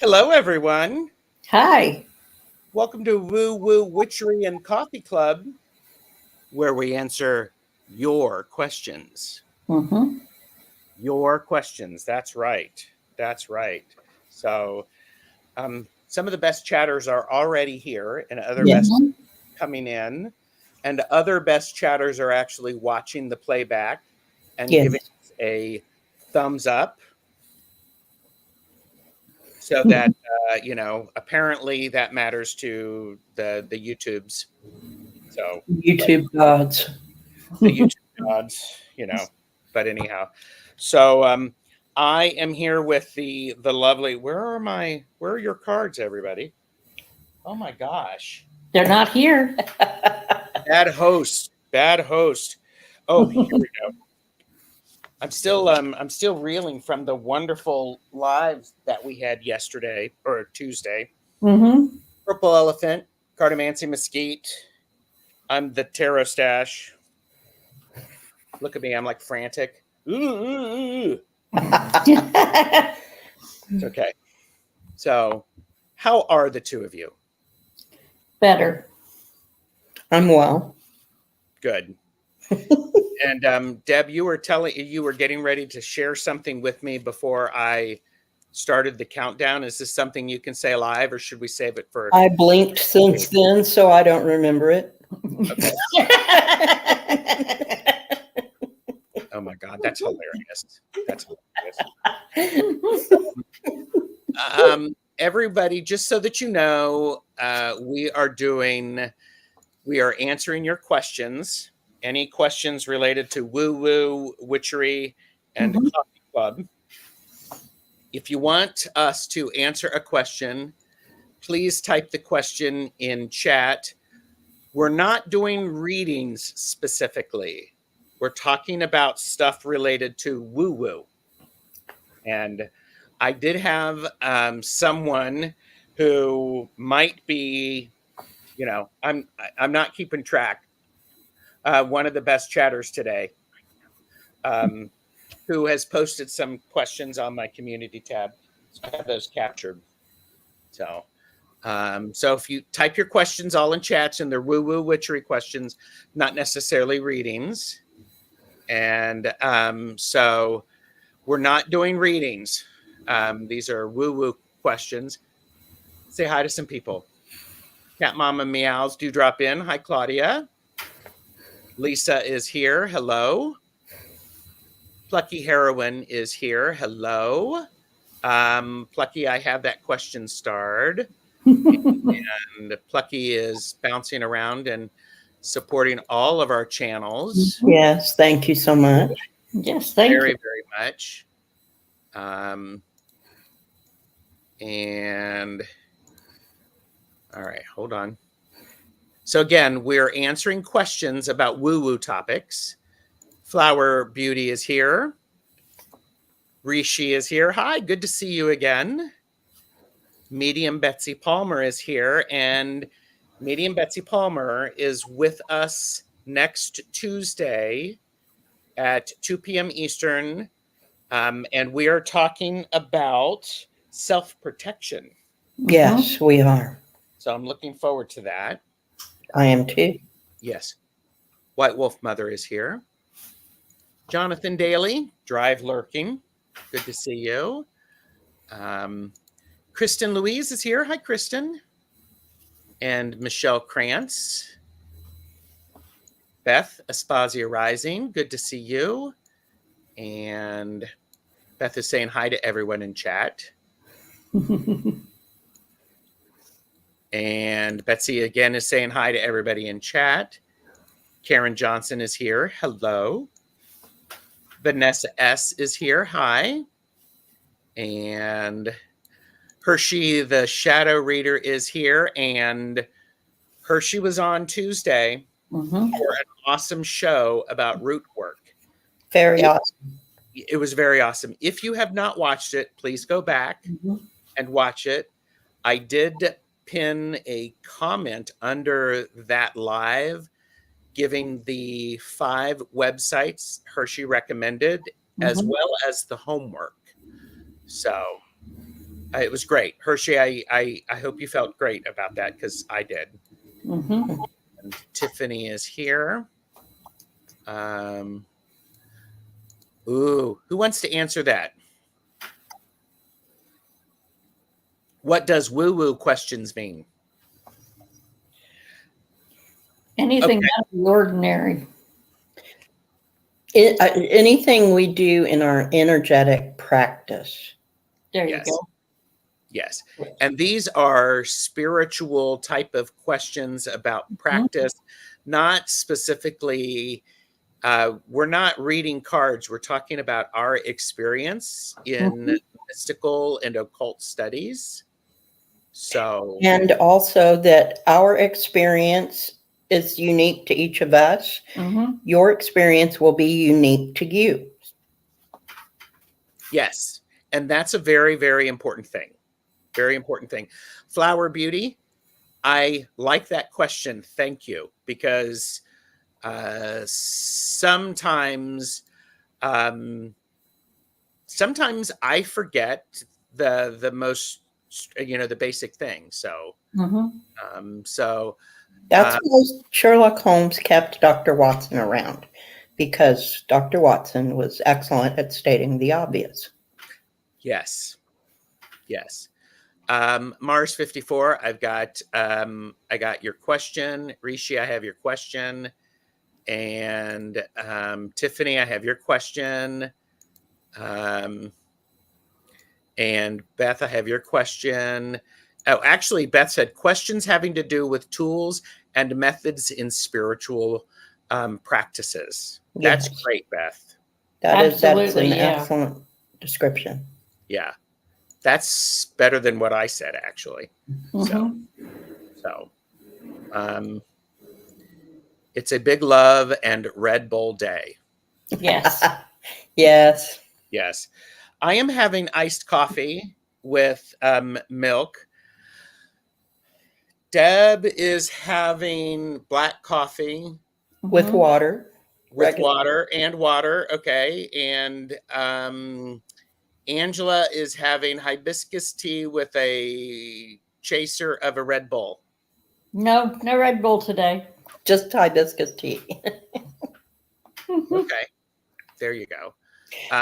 Hello, everyone. Hi. Welcome to Woo Woo Witchery and Coffee Club, where we answer your questions. Mm-hmm. Your questions. That's right. That's right. So, some of the best chatters are already here, and other Yes. best coming in, and other best chatters are actually watching the playback and Yes. giving us a thumbs up. So that apparently that matters to the YouTubes. So YouTube gods. the YouTube gods. But anyhow, so I am here with the lovely. Where are your cards, everybody? Oh my gosh, They're not here. bad host, bad host. Oh, here we go. I'm still reeling from the wonderful lives that we had yesterday or Tuesday. Mm-hmm. Purple Elephant, Cardamancy Mesquite. I'm the Tarot Stash. Look at me, I'm like frantic. Ooh. It's okay. So, how are the two of you? Better. I'm well. Good. And Deb, you were getting ready to share something with me before I started the countdown. Is this something you can say live, or should we save it for? I blinked since then, so I don't remember it. Okay. Oh my God, that's hilarious. That's hilarious. Everybody, just so that you know, we are answering your questions. Any questions related to woo woo, witchery, and coffee club. If you want us to answer a question, please type the question in chat. We're not doing readings specifically. We're talking about stuff related to woo woo. And I did have someone who might be, I'm not keeping track. One of the best chatters today, who has posted some questions on my community tab. So I have those captured. So if you type your questions all in chats, and they're woo woo witchery questions, not necessarily readings. And so we're not doing readings. These are woo woo questions. Say hi to some people. Cat Mama Meows do drop in. Hi, Claudia. Lisa is here. Hello. Plucky Heroine is here. Hello. Plucky, I have that question starred. And Plucky is bouncing around and supporting all of our channels. Yes, thank you so much. Yes, thank Very, you. very much. And all right, hold on. So again, we're answering questions about woo-woo topics. Flower Beauty is here. Rishi is here. Hi, good to see you again. Medium Betsy Palmer is here, and Medium Betsy Palmer is with us next Tuesday at 2 p.m. Eastern, and we are talking about self-protection. Yes, we are. So I'm looking forward to that. I am too. Yes. White Wolf Mother is here. Jonathan Daly, Drive Lurking. Good to see you. Kristen Louise is here. Hi, Kristen. And Michelle Krantz. Beth Aspasia Rising. Good to see you. And Beth is saying hi to everyone in chat. And Betsy again is saying hi to everybody in chat. Karen Johnson is here. Hello. Vanessa S. is here. Hi. And Hershey, the shadow reader, is here. And Hershey was on Tuesday for an awesome show about root work. Very awesome. It was very awesome. If you have not watched it, please go back and watch it. I did pin a comment under that live giving the 5 websites Hershey recommended, as well as the homework. So It was great. Hershey, I hope you felt great about that because I did. Mm-hmm. And Tiffany is here. Who wants to answer that? What does woo-woo questions mean? Anything Okay. out of the ordinary. Anything we do in our energetic practice. There you Yes. go. Yes. And these are spiritual type of questions about practice, not specifically, we're not reading cards. We're talking about our experience in mystical and occult studies. So, And also that our experience is unique to each of us. Mm-hmm. Your experience will be unique to you. yes. And that's a very, very important thing. Very important thing. Flower Beauty, I like that question. Thank you. Because sometimes I forget the most, the basic thing. So Mm-hmm. That's why Sherlock Holmes kept Dr. Watson around, because Dr. Watson was excellent at stating the obvious. yes. Mars 54, I got your question. Rishi, I have your question. And Tiffany, I have your question. And Beth, I have your question. Oh, actually, Beth said questions having to do with tools and methods in spiritual practices. That's Yes. great, Beth. That's Absolutely, an yeah. excellent description. Yeah, that's better than what I said, actually. Mm-hmm. So, it's a big love and Red Bull day. Yes. Yes. Yes. I am having iced coffee with milk. Deb is having black coffee With Mm-hmm. water. with Regular. water. Okay. And Angela is having hibiscus tea with a chaser of a Red Bull. No Red Bull today. Just hibiscus tea. Okay. There you go.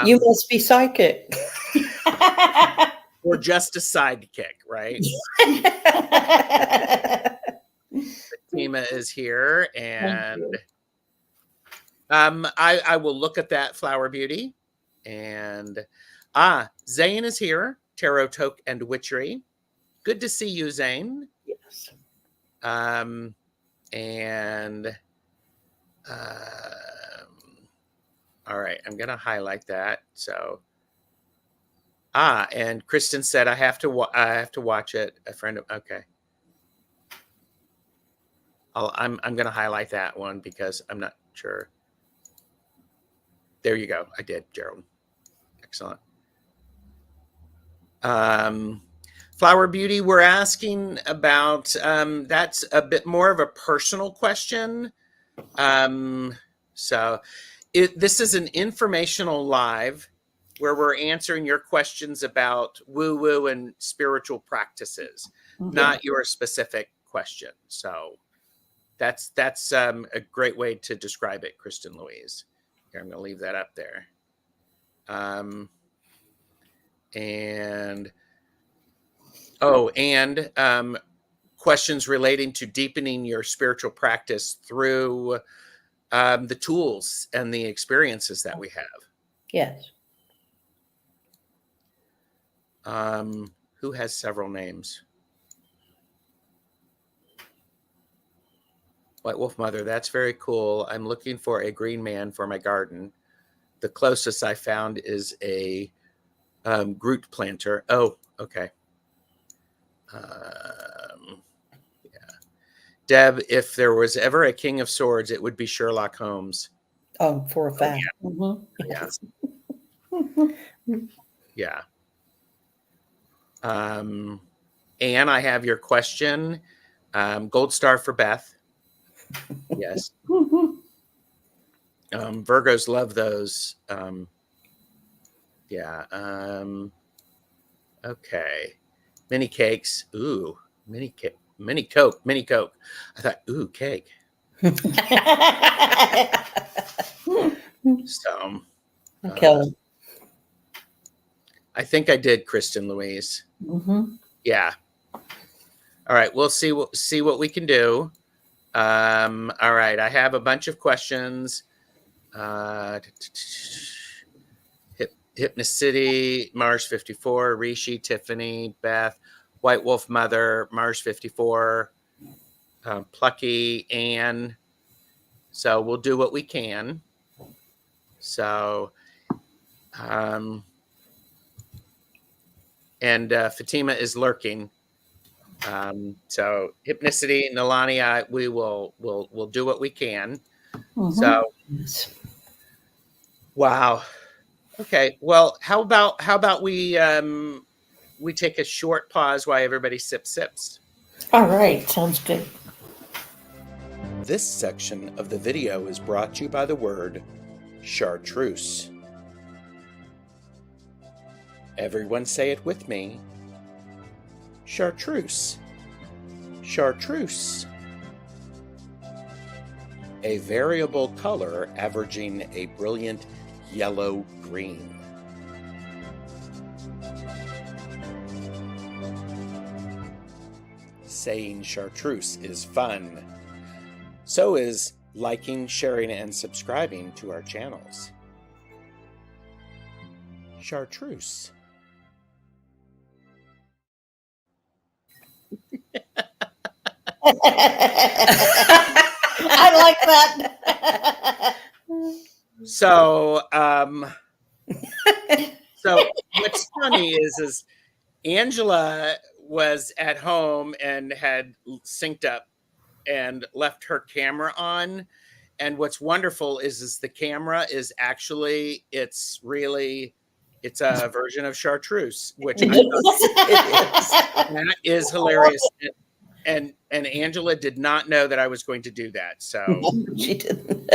You must be psychic. Or just a sidekick, right? Fatima is here, and I will look at that, Flower Beauty. And Zane is here, Tarot Toke and Witchery. Good to see you, Zane. Yes. And all right, I'm gonna highlight that. So and Kristen said I have to watch it. A friend of okay. I'm gonna highlight that one because I'm not sure. There you go. I did, Gerald. Excellent. Flower Beauty, we're asking about that's a bit more of a personal question. So this is an informational live where we're answering your questions about woo-woo and spiritual practices, not your specific question. So that's a great way to describe it, Kristen Louise. Here, I'm going to leave that up there. And questions relating to deepening your spiritual practice through the tools and the experiences that we have. Yes. Who has several names? White Wolf Mother, that's very cool. I'm looking for a green man for my garden. The closest I found is a Groot planter. Oh, okay. Yeah. Deb, if there was ever a King of Swords, it would be Sherlock Holmes. Oh, for a fact. Yeah. Yeah. Anne, I have your question. Gold star for Beth. Yes. Virgos love those. Yeah. Okay. Mini cakes. Ooh, mini cake. Mini Coke. Mini Coke. I thought, ooh, cake. So Kelly. I think I did, Kristen Louise. Mm-hmm. Yeah. All right. We'll see what we can do. All right. I have a bunch of questions. Hypnocity, Mars 54, Rishi, Tiffany, Beth, White Wolf Mother, Mars 54, Plucky, Anne. So we'll do what we can. So, and Fatima is lurking. So Hypnicity, Nalani, we'll do what we can. Mm-hmm. So, wow. Okay. Well, how about we take a short pause while everybody sips. All right. Sounds good. This section of the video is brought to you by the word chartreuse. Everyone say it with me. Chartreuse. Chartreuse. A variable color averaging a brilliant yellow-green. Saying chartreuse is fun. So is liking, sharing, and subscribing to our channels. Chartreuse. I like that. So, so what's funny is Angela was at home and had synced up and left her camera on. And what's wonderful is the camera is actually, it's a version of chartreuse, which I thought that is hilarious. And Angela did not know that I was going to do that. So She didn't.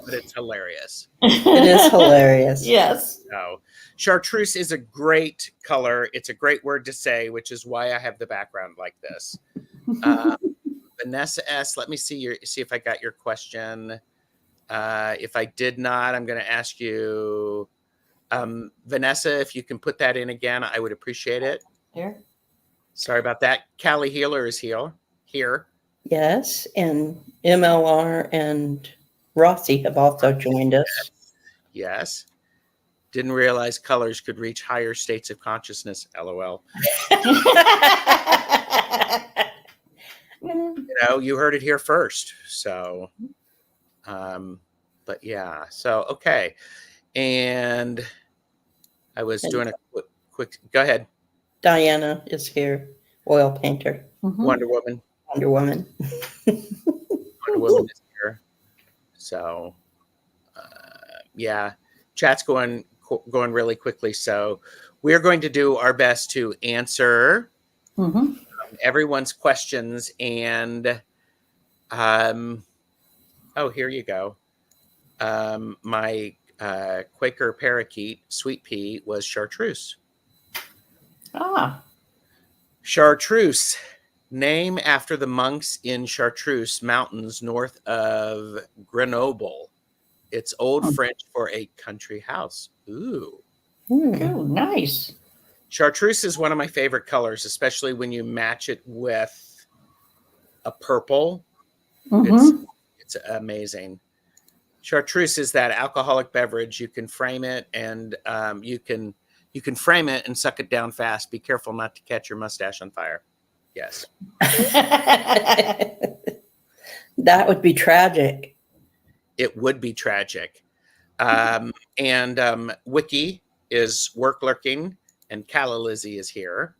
but it's hilarious. It is hilarious. Yes. So chartreuse is a great color. It's a great word to say, which is why I have the background like this. Vanessa S., let me see if I got your question. If I did not, I'm going to ask you, Vanessa, if you can put that in again, I would appreciate it. Here. Sorry about that. Callie Healer is here. Yes, and MLR and Rossi have also joined us. Yes. Didn't realize colors could reach higher states of consciousness. LOL. You heard it here first. So, but yeah. So, okay. And I was doing a quick, go ahead. Diana is here, oil painter. Mm-hmm. Wonder Woman. Wonder Woman. Wonder Woman is here. So, yeah, chat's going really quickly. So we're going to do our best to answer everyone's questions. And, oh, here you go. My Quaker parakeet, Sweet Pea, was chartreuse. Ah. Chartreuse, name after the monks in Chartreuse Mountains north of Grenoble. It's Old French for a country house. Ooh. Ooh, nice. Chartreuse is one of my favorite colors, especially when you match it with a purple. It's amazing. Chartreuse is that alcoholic beverage. You can frame it and you can frame it and suck it down fast. Be careful not to catch your mustache on fire. Yes. That would be tragic. It would be tragic. And Wiki is work lurking, and Calla Lizzie is here.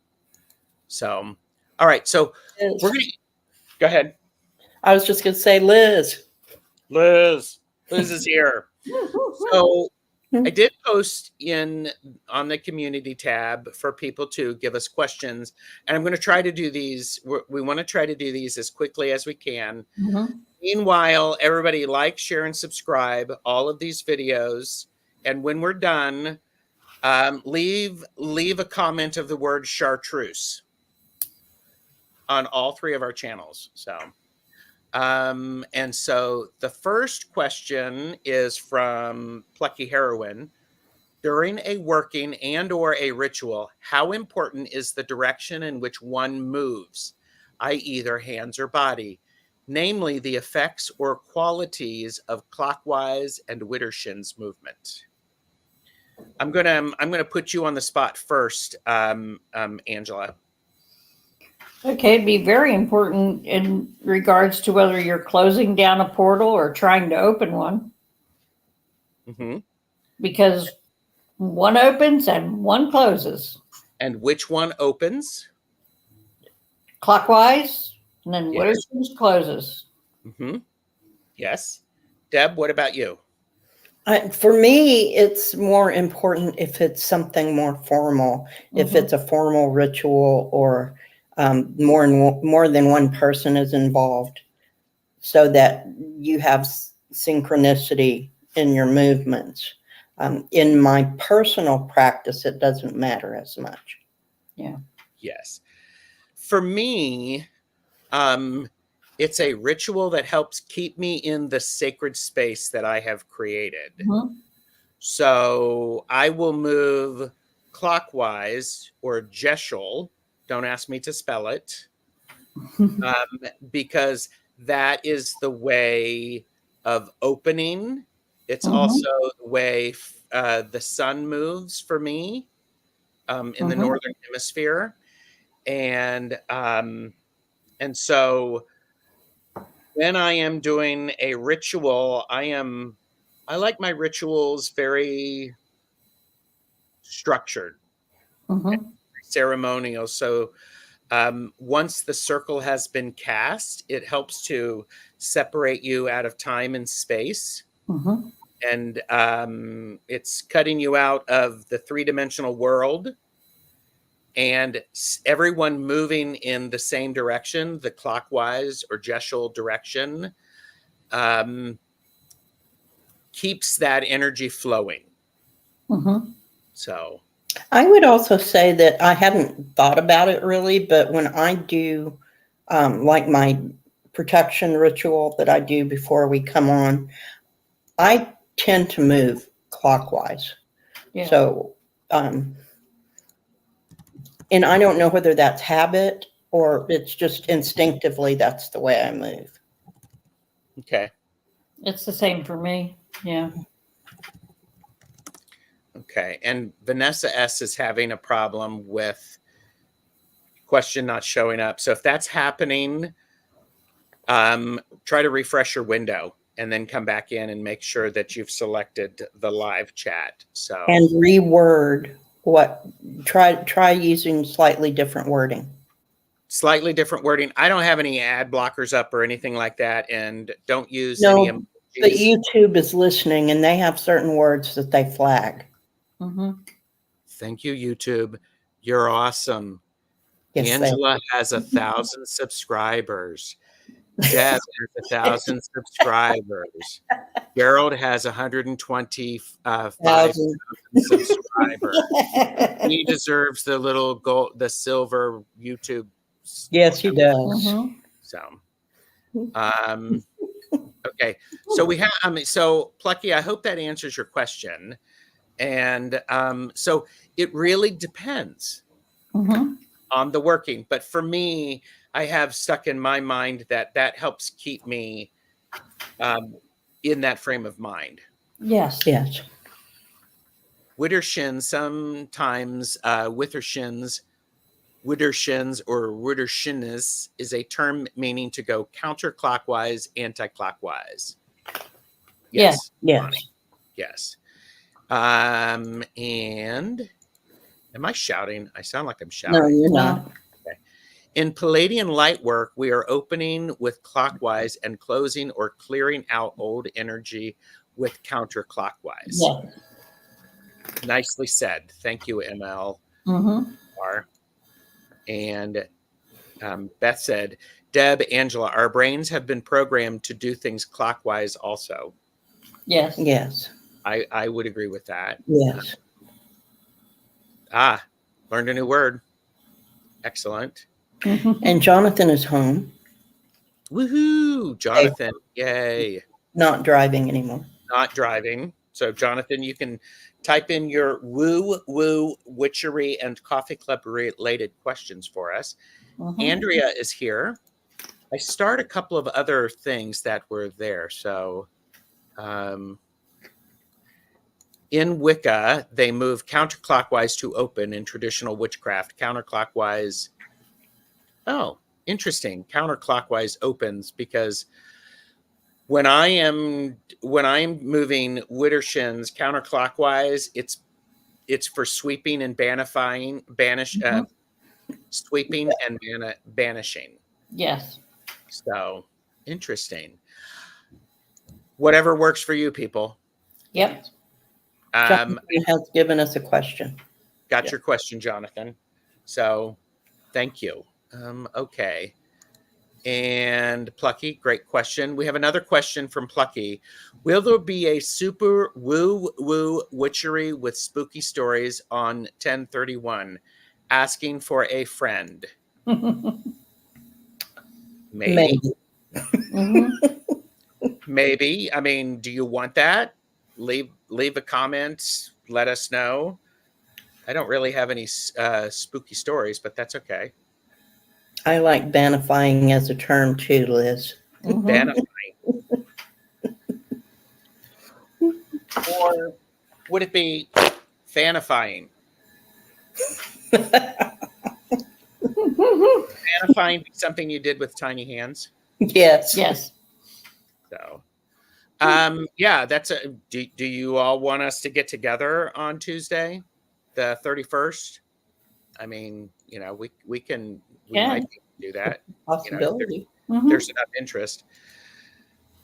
So, all right. So we're going to go ahead. I was just going to say, Liz. Liz is here. So I did post on the community tab for people to give us questions, and I'm going to try to do these. We want to try to do these as quickly as we can. Meanwhile, everybody like, share, and subscribe all of these videos. And when we're done, Leave a comment of the word chartreuse on all three of our channels. So, and so the first question is from Plucky Heroine. During a working and or a ritual, how important is the direction in which one moves, i.e. their hands or body, namely the effects or qualities of clockwise and Widdershins movement? I'm gonna put you on the spot first, Angela. Okay, it'd be very important in regards to whether you're closing down a portal or trying to open one, Mm-hmm. because one opens and one closes And which one opens? clockwise, and then Yes. Widdershins closes. Mm-hmm. Yes. Deb, what about you? For me, it's more important if it's something more formal, if it's a formal ritual or more than one person is involved, so that you have synchronicity in your movements. In my personal practice, it doesn't matter as much. Yes. For me, it's a ritual that helps keep me in the sacred space that I have created. Mhm. So I will move clockwise or Jeschel. Don't ask me to spell it, because that is the way of opening. It's also the way the sun moves for me in the northern hemisphere, and so when I am doing a ritual, I like my rituals very structured, ceremonial. So once the circle has been cast, it helps to separate you out of time and space. And it's cutting you out of the three-dimensional world, and everyone moving in the same direction, the clockwise or Jeschel direction, keeps that energy flowing. So I would also say that I hadn't thought about it really, but when I do like my protection ritual that I do before we come on, I tend to move clockwise. Yeah. So, and I don't know whether that's habit or it's just instinctively that's the way I move. okay. It's the same for me. Yeah. Okay. And Vanessa S is having a problem with question not showing up. So if that's happening, try to refresh your window and then come back in and make sure that you've selected the live chat. So And reword try using slightly different wording. Slightly different wording. I don't have any ad blockers up or anything like that, and don't use No, any emojis. but YouTube is listening and they have certain words that they flag. Thank you, YouTube. You're awesome. Yes, Angela has 1,000 subscribers. Deb has 1,000 subscribers. Gerald has 125,000 subscribers. He deserves the little gold, the silver YouTube. Yes, he does. So, okay. So we have, so Plucky, I hope that answers your question. And so it really depends on the working. But for me, I have stuck in my mind that helps keep me in that frame of mind. Yes. Yes. Widdershins, sometimes Widdershins or Widdershinnes is a term meaning to go counterclockwise, anti-clockwise. Yes. Yes. Yes. And am I shouting? I sound like I'm shouting. No, you're not. Okay. In Palladian light work, we are opening with clockwise and closing or clearing out old energy with counterclockwise. Yeah. Nicely said. Thank you, ML. And Beth said, Deb, Angela, our brains have been programmed to do things clockwise also. Yes. Yes. I would agree with that. Yes. Learned a new word. Excellent. And Jonathan is home, Woohoo! Jonathan, yay. not driving anymore. Not driving. So, Jonathan, you can type in your woo, witchery, and coffee club related questions for us. Andrea is here. I start a couple of other things that were there. So, in Wicca, they move counterclockwise to open. In traditional witchcraft, counterclockwise. Oh, interesting. Counterclockwise opens because when I'm moving widdershins counterclockwise, it's for sweeping and sweeping and banishing. Yes. So interesting. Whatever works for you, people. Yep. Jonathan has given us a question. Got your question, Jonathan. So thank you. Okay. And Plucky, great question. We have another question from Plucky. Will there be a super woo witchery with spooky stories on 1031? Asking for a friend. Maybe. Maybe. I mean, do you want that? Leave a comment. Let us know. I don't really have any spooky stories, but that's okay. I like banifying as a term too, Liz. Banifying. Or would it be fanifying? Fanifying be something you did with tiny hands? Yes. Yes. So, yeah, that's a. Do you all want us to get together on Tuesday, the 31st? I mean, you know, we might do that. Possibility. You know, there's enough interest.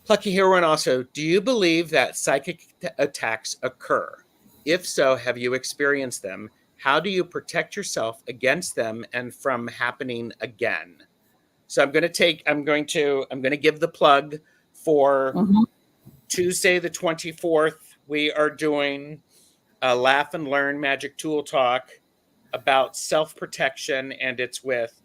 Plucky Heroine also, do you believe that psychic attacks occur? If so, have you experienced them? How do you protect yourself against them and from happening again? So I'm going to give the plug for Tuesday, the 24th. We are doing a Laugh and Learn Magic Tool Talk about self-protection, and it's with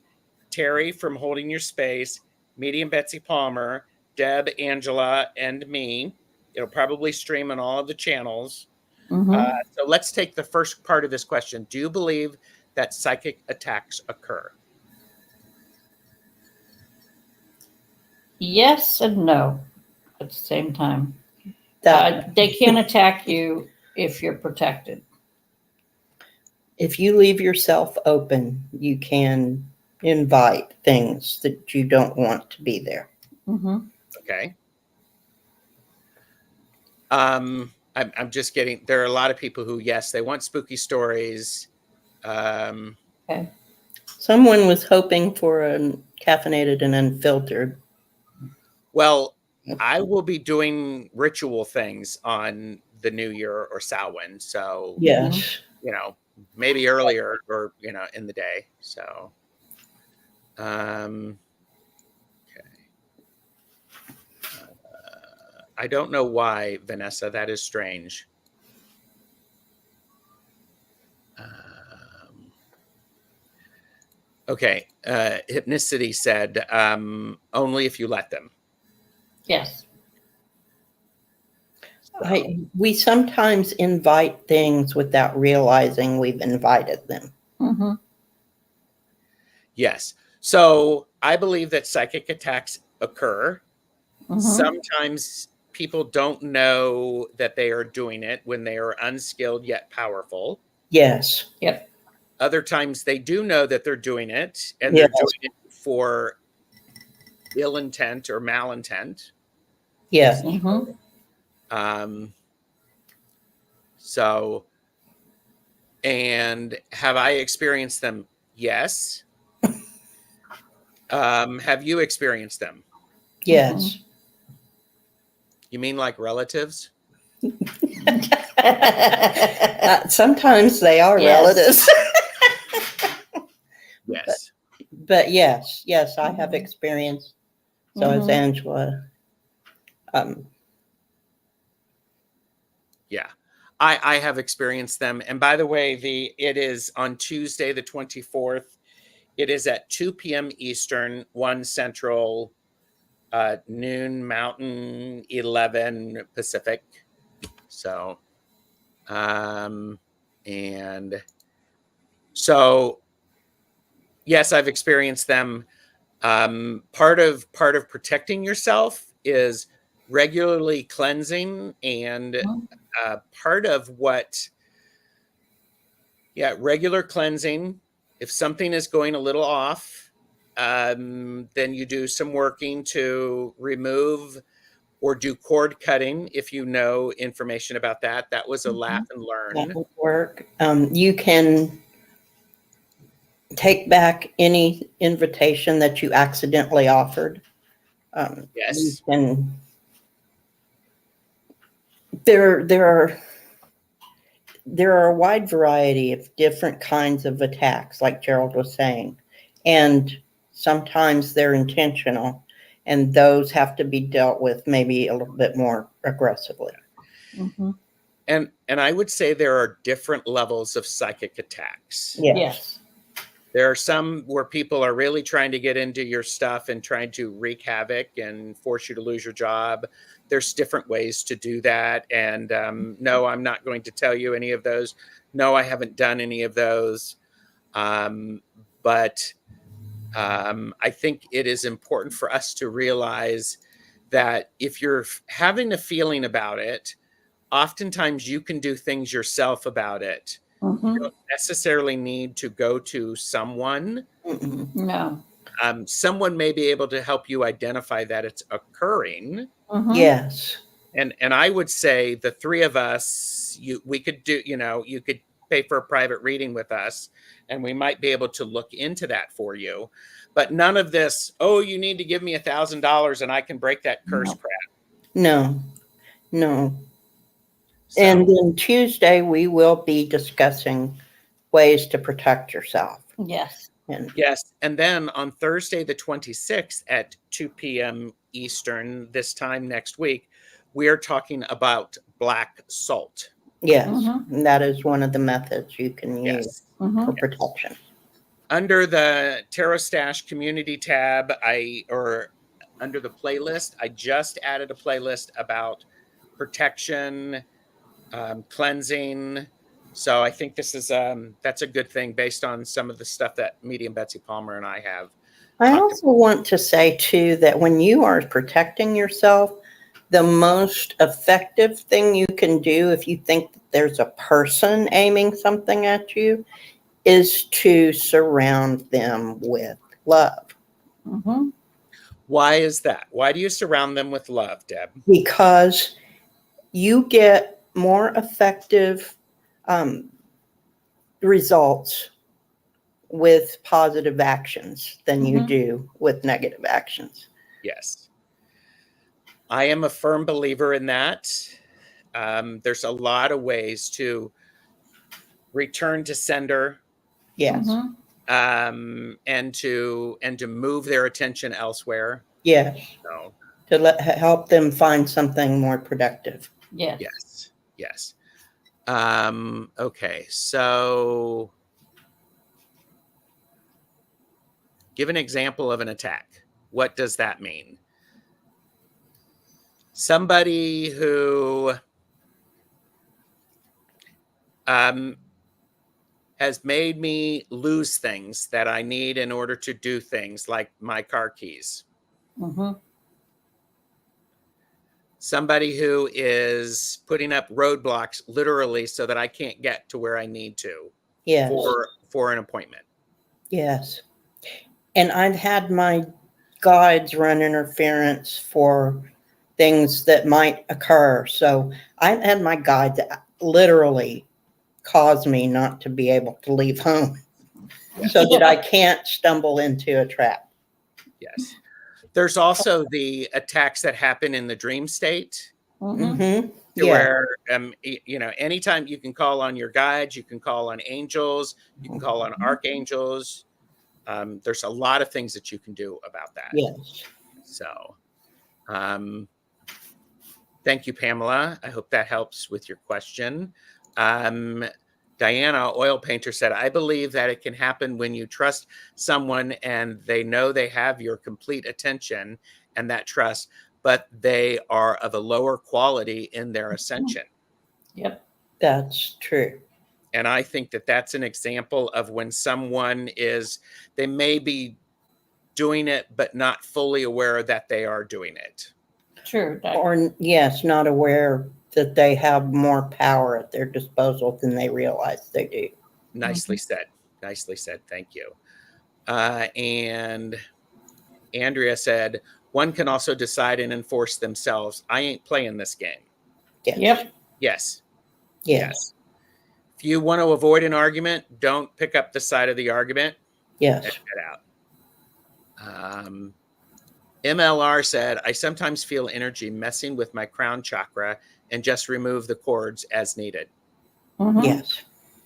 Terry from Holding Your Space, Medium Betsy Palmer, Deb, Angela, and me. It'll probably stream on all of the channels. So let's take the first part of this question. Do you believe that psychic attacks occur? Yes and no at the same time. They can attack you if you're protected. If you leave yourself open, you can invite things that you don't want to be there. Okay. I'm just getting, there are a lot of people who, yes, they want spooky stories. Okay. Someone was hoping for a caffeinated and unfiltered. Well, I will be doing ritual things on the New Year or Samhain. So, yes, you know, maybe earlier or, you know, in the day. So, okay. I don't know why, Vanessa, that is strange. Okay. Hypnicity said, only if you let them. Yes. We sometimes invite things without realizing we've invited them. Yes. So I believe that psychic attacks occur. Sometimes people don't know that they are doing it when they are unskilled yet powerful. Yes. Yep. Other times they do know that they're doing it and they're doing it for ill intent or malintent. Yes. So, and have I experienced them? Yes. Have you experienced them? Yes. You mean like relatives? Sometimes they are relatives. Yes. But yes, I have experienced. So has Angela. Yeah. I have experienced them. And by the way, it is on Tuesday, the 24th. It is at 2 p.m. Eastern, 1 Central, noon Mountain, 11 Pacific. So, and so, yes, I've experienced them. Part of protecting yourself is regularly cleansing, and part of regular cleansing. If something is going a little off, then you do some working to remove or do cord cutting. If you know information about that, that was a laugh and That learn. would work. You can take back any invitation that you accidentally offered. You Yes. can. There are a wide variety of different kinds of attacks, like Gerald was saying, and sometimes they're intentional, and those have to be dealt with maybe a little bit more aggressively. Mm-hmm. And I would say there are different levels of psychic attacks. Yes. There are some where people are really trying to get into your stuff and trying to wreak havoc and force you to lose your job. There's different ways to do that. And no, I'm not going to tell you any of those. No, I haven't done any of those. But I think it is important for us to realize that if you're having a feeling about it, oftentimes you can do things yourself about it. Mm-hmm. You don't necessarily need to go to someone. No. Someone may be able to help you identify that it's occurring. Mm-hmm. Yes. And I would say the three of us, we could do, you could pay for a private reading with us, and we might be able to look into that for you. But none of this, oh, you need to give me $1,000 and I can break that curse crap. No. So, And then Tuesday, we will be discussing ways to protect yourself. Yes. yes. And then on Thursday, the 26th at 2 p.m. Eastern, this time next week, we are talking about black salt. Yes. Mm-hmm. And that is one of the methods you can use Yes. Mm-hmm. for protection. Under the Tarot Stash community tab, under the playlist, I just added a playlist about protection, cleansing. So I think this is that's a good thing based on some of the stuff that Medium Betsy Palmer and I have. I also want to say too that when you are protecting yourself, the most effective thing you can do if you think that there's a person aiming something at you is to surround them with love. Mm-hmm. Why is that? Why do you surround them with love, Deb? Because you get more effective results with positive actions than you do with negative actions. Yes. I am a firm believer in that. There's a lot of ways to return to sender. Yes. Mm-hmm. And to move their attention elsewhere. Yes. So, To help them find something more productive. Yes. Yes. Okay. So give an example of an attack. What does that mean? Somebody who has made me lose things that I need in order to do things, like my car keys. Mm-hmm. Somebody who is putting up roadblocks literally so that I can't get to where I need to. Yes. For an appointment. Yes. And I've had my guides run interference for things that might occur. So I've had my guides literally cause me not to be able to leave home so that I can't stumble into a trap. Yes. There's also the attacks that happen in the dream state. Mm-hmm. Where, anytime you can call on your guides, you can call on angels, you can call on archangels. There's a lot of things that you can do about that. Yes. So Thank you, Pamela. I hope that helps with your question. Diana, oil painter, said, I believe that it can happen when you trust someone and they know they have your complete attention and that trust, but they are of a lower quality in their ascension. Yep. That's true. And I think that that's an example of when someone they may be doing it, but not fully aware that they are doing it. True. Or, yes, not aware that they have more power at their disposal than they realize they do. Nicely said. Nicely said. Thank you. And Andrea said, one can also decide and enforce themselves. I ain't playing this game. Yes. Yep. Yes. Yes. If you want to avoid an argument, don't pick up the side of the argument. Yes. Get out. MLR said, I sometimes feel energy messing with my crown chakra and just remove the cords as needed. Mhm. Yes.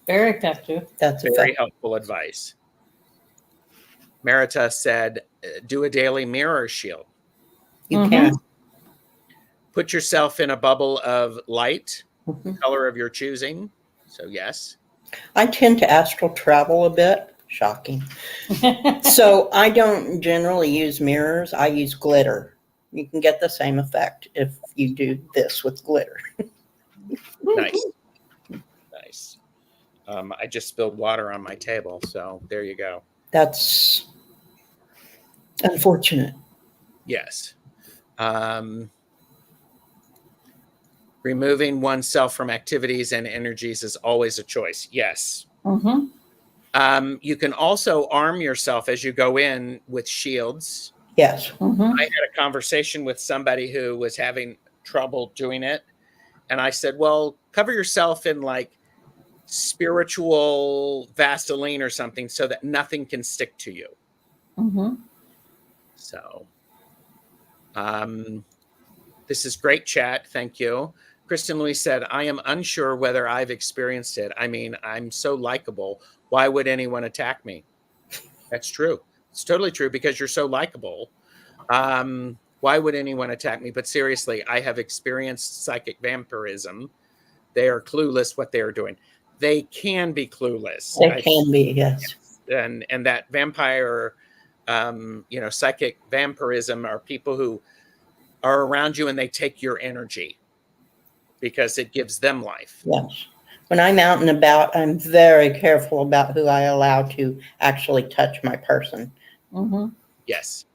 Very effective. That's Very helpful advice. Merita said, do a daily mirror shield. You can. Put yourself in a bubble of light, Mhm. color of your choosing. So yes. I tend to astral travel a bit. Shocking. So I don't generally use mirrors. I use glitter. You can get the same effect if you do this with glitter. Nice. Nice. I just spilled water on my table. So there you go. That's unfortunate. Yes. Removing oneself from activities and energies is always a choice. Yes. Mm-hmm. You can also arm yourself as you go in with shields. Yes. Mm-hmm. I had a conversation with somebody who was having trouble doing it. And I said, well, cover yourself in like spiritual Vaseline or something so that nothing can stick to you. Mm-hmm. So this is great chat. Thank you. Kristen Louise said, I am unsure whether I've experienced it. I mean, I'm so likable. Why would anyone attack me? That's true. It's totally true because you're so likable. Why would anyone attack me? But seriously, I have experienced psychic vampirism. They are clueless what they are doing. They can be clueless. They can be, yes. And that vampire, psychic vampirism are people who are around you and they take your energy because it gives them life. Yes. When I'm out and about, I'm very careful about who I allow to actually touch my person. Mm-hmm. Yes.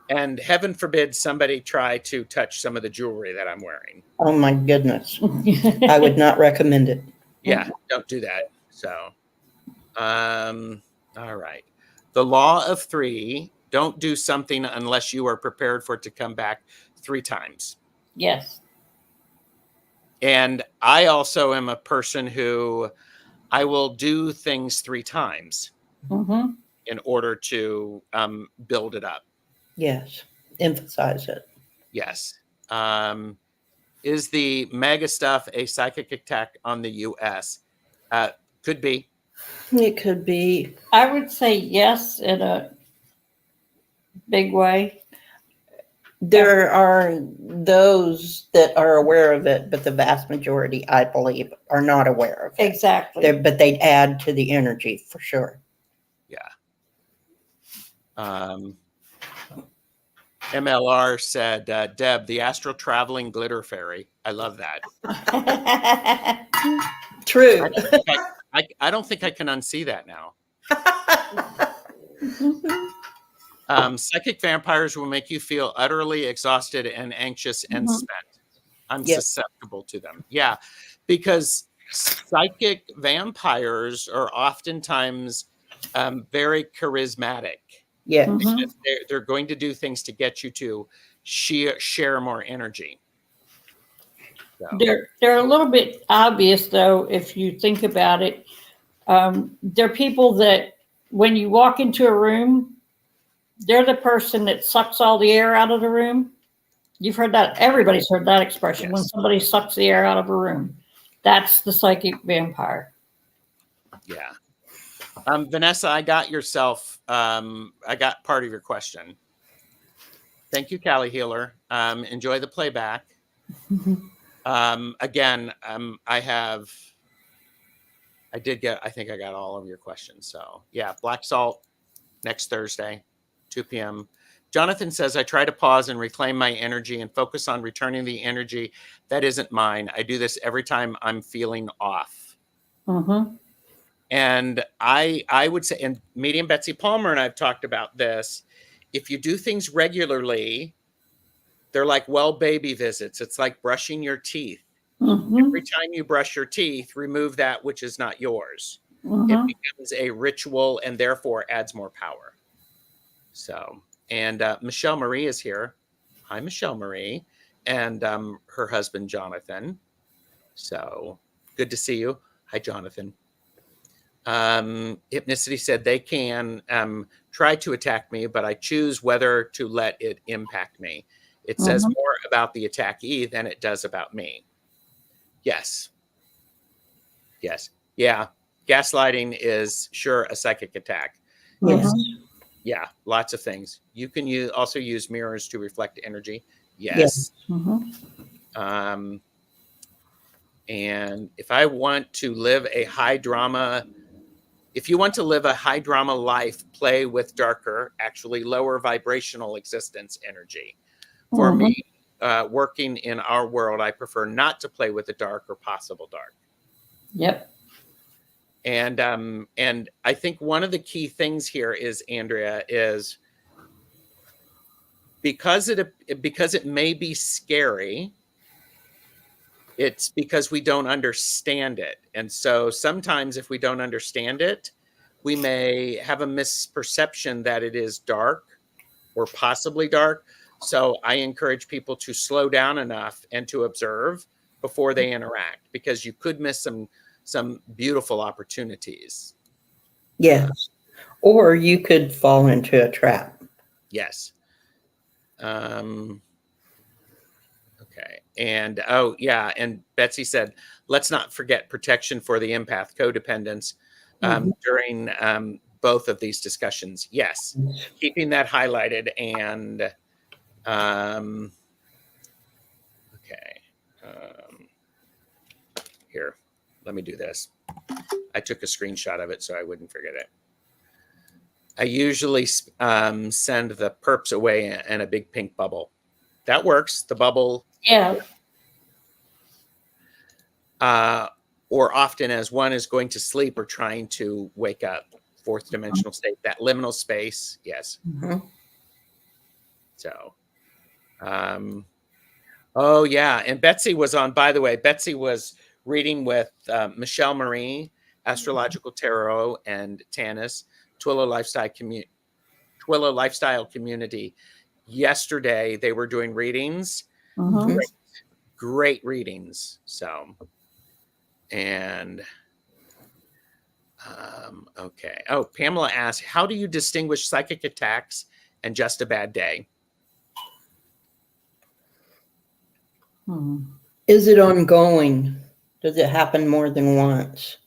And heaven forbid somebody try to touch some of the jewelry that I'm wearing. Oh my goodness. I would not recommend it. Yeah, don't do that. So, all right. The law of 3, don't do something unless you are prepared for it to come back 3 times. Yes. And I also am a person who I will do things 3 times Mm-hmm. in order to build it up. Yes. Emphasize it. Yes. Is the mega stuff a psychic attack on the U.S.? Could be. It could be. I would say yes in a big way. There are those that are aware of it, but the vast majority, I believe, are not aware of it. Exactly. But they add to the energy for sure. Yeah. MLR said, Deb, the astral traveling glitter fairy. I love that. True. I don't think I can unsee that now. Psychic vampires will make you feel utterly exhausted and anxious and spent. I'm susceptible to them. Yeah, because psychic vampires are oftentimes very charismatic. Yes. Mhm. They're going to do things to get you to share more energy. So. They're a little bit obvious, though, if you think about it. They're people that when you walk into a room, they're the person that sucks all the air out of the room. You've heard that. Everybody's heard that expression. When somebody sucks the air out of a room, that's the psychic vampire. Yeah. Vanessa, I got I got part of your question. Thank you, Callie Healer. Enjoy the playback. Again, I think I got all of your questions. So yeah, black salt next Thursday, 2 p.m. Jonathan says, I try to pause and reclaim my energy and focus on returning the energy that isn't mine. I do this every time I'm feeling off. Mm-hmm. And I would say, and Medium Betsy Palmer and I've talked about this, if you do things regularly, they're like well baby visits. It's like brushing your teeth. Mm-hmm. Every time you brush your teeth, remove that which is not yours. It Mm-hmm. becomes a ritual and therefore adds more power. So, and Michelle Marie is here. Hi, Michelle Marie, and her husband, Jonathan. So good to see you. Hi, Jonathan. Hypnicity said they can try to attack me, but I choose whether to let it impact me. It says Mhm. more about the attackee than it does about me. Yes. Yes. Yeah. Gaslighting is sure a psychic attack. Yes. Yeah. Lots of things. You can also use mirrors to reflect energy. Yes. Yes. Mm-hmm. And if I want to live a high drama, if you want to live a high drama life, play with darker, actually lower vibrational existence energy. For Mhm. me, working in our world, I prefer not to play with the dark or possible dark. Yep. And I think one of the key things here is, Andrea, is because it may be scary, it's because we don't understand it. And so sometimes if we don't understand it, we may have a misperception that it is dark or possibly dark. So I encourage people to slow down enough and to observe before they interact, because you could miss some beautiful opportunities. Yes. Or you could fall into a trap. Yes. Okay. And oh yeah, and Betsy said, let's not forget protection for the empath codependence during both of these discussions. Yes, keeping that highlighted. And okay, here, let me do this. I took a screenshot of it so I wouldn't forget it. I usually send the perps away in a big pink bubble. That works. The bubble. Yeah. Or often as one is going to sleep or trying to wake up. Fourth dimensional state, that liminal space. Yes. Mm-hmm. So, oh yeah. And Betsy was on, by the way, Betsy was reading with Michelle Marie, Astrological Tarot, and Tanis, Twillo Lifestyle Community. Yesterday, they were doing readings. Mm-hmm. Great readings. So, and okay. Oh, Pamela asked, how do you distinguish psychic attacks and just a bad day? Mm-hmm. Is it ongoing? Does it happen more than once?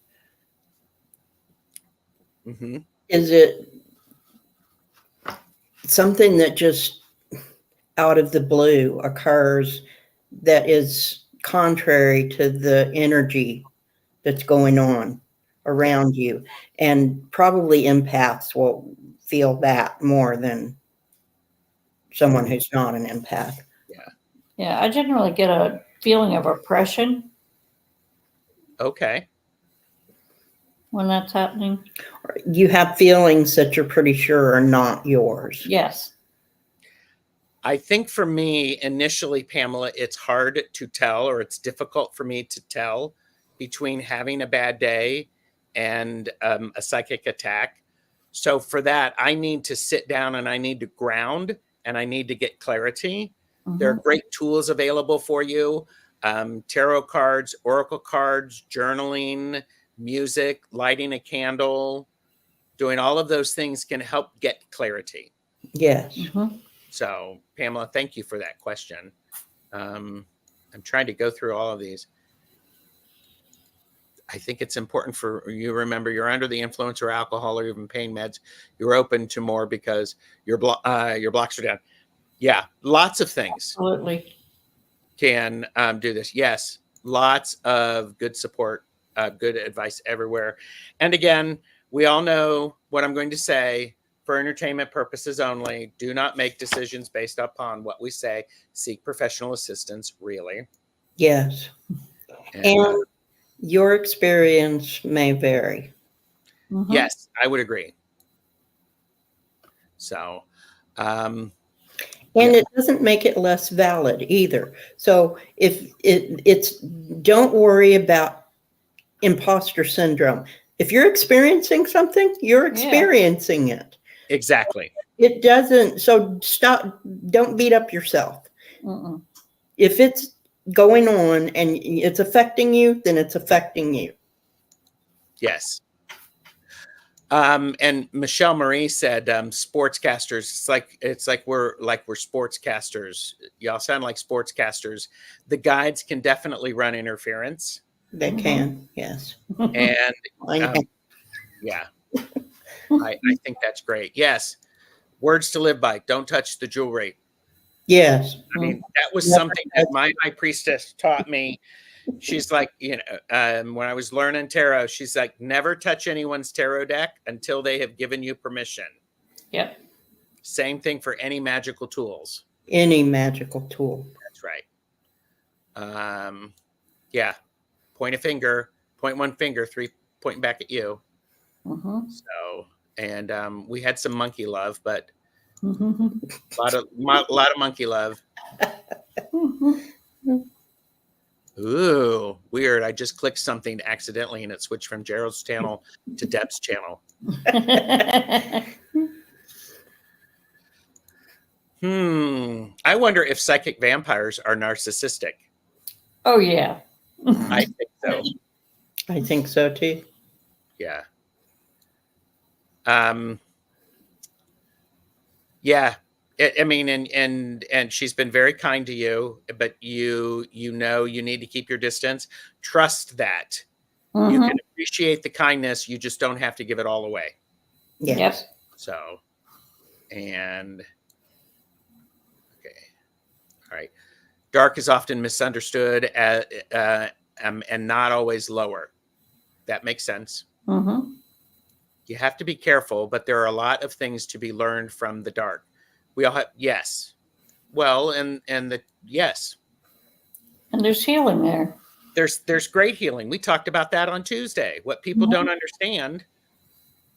Mm-hmm. Is it something that just out of the blue occurs that is contrary to the energy that's going on around you? And probably empaths will feel that more than someone who's not an empath. Yeah, I generally get a feeling of oppression Okay. when that's happening. You have feelings that you're pretty sure are not yours. Yes. I think for me, initially, Pamela, it's hard to tell, or it's difficult for me to tell between having a bad day and a psychic attack. So for that, I need to sit down and I need to ground and I need to get clarity. There are Mm-hmm. great tools available for you. Tarot cards, oracle cards, journaling, music, lighting a candle, doing all of those things can help get clarity. Yes. Mm-hmm. So, Pamela, thank you for that question. I'm trying to go through all of these. I think it's important for you to remember you're under the influence or alcohol or even pain meds. You're open to more because your blocks are down. Yeah, lots of things. Absolutely. can do this. Yes, lots of good support, good advice everywhere. And again, we all know what I'm going to say. For entertainment purposes only, do not make decisions based upon what we say. Seek professional assistance, really. Yes. And your experience may vary. Mhm. Yes, I would agree. So, And yeah. it doesn't make it less valid either. So if it's don't worry about imposter syndrome. If you're experiencing something, you're experiencing it. Exactly. It doesn't, so stop, don't beat up yourself. Mm-mm. If it's going on and it's affecting you, then it's affecting you. Yes. And Michelle Marie said, sportscasters, it's like we're sportscasters. Y'all sound like sportscasters. The guides can definitely run interference. They can, yes. And I know. yeah, I think that's great. Yes. Words to live by. Don't touch the jewelry. Yes. I mean, that was Never something that my high priestess taught me. She's like, when I was learning tarot, she's like, never touch anyone's tarot deck until they have given you permission. Yep. Same thing for any magical tools. Any magical tool. That's right. Yeah. Point a finger, point one finger, three pointing back at you. Mm-hmm. So, and we had some monkey love, but Mm-hmm. a lot of monkey love. Ooh, weird. I just clicked something accidentally and it switched from Gerald's channel to Deb's channel. I wonder if psychic vampires are narcissistic. Oh, yeah. I think so. I think so too. Yeah. Yeah. I mean, and she's been very kind to you, but you know you need to keep your distance. Trust that. Mm-hmm. You can appreciate the kindness. You just don't have to give it all away. Yes. Yep. So, and okay, all right. Dark is often misunderstood as, and not always lower. That makes sense. Mm-hmm. You have to be careful, but there are a lot of things to be learned from the dark. We all have, yes. Well, and yes. And there's healing there. There's great healing. We talked about that on Tuesday. What people don't understand,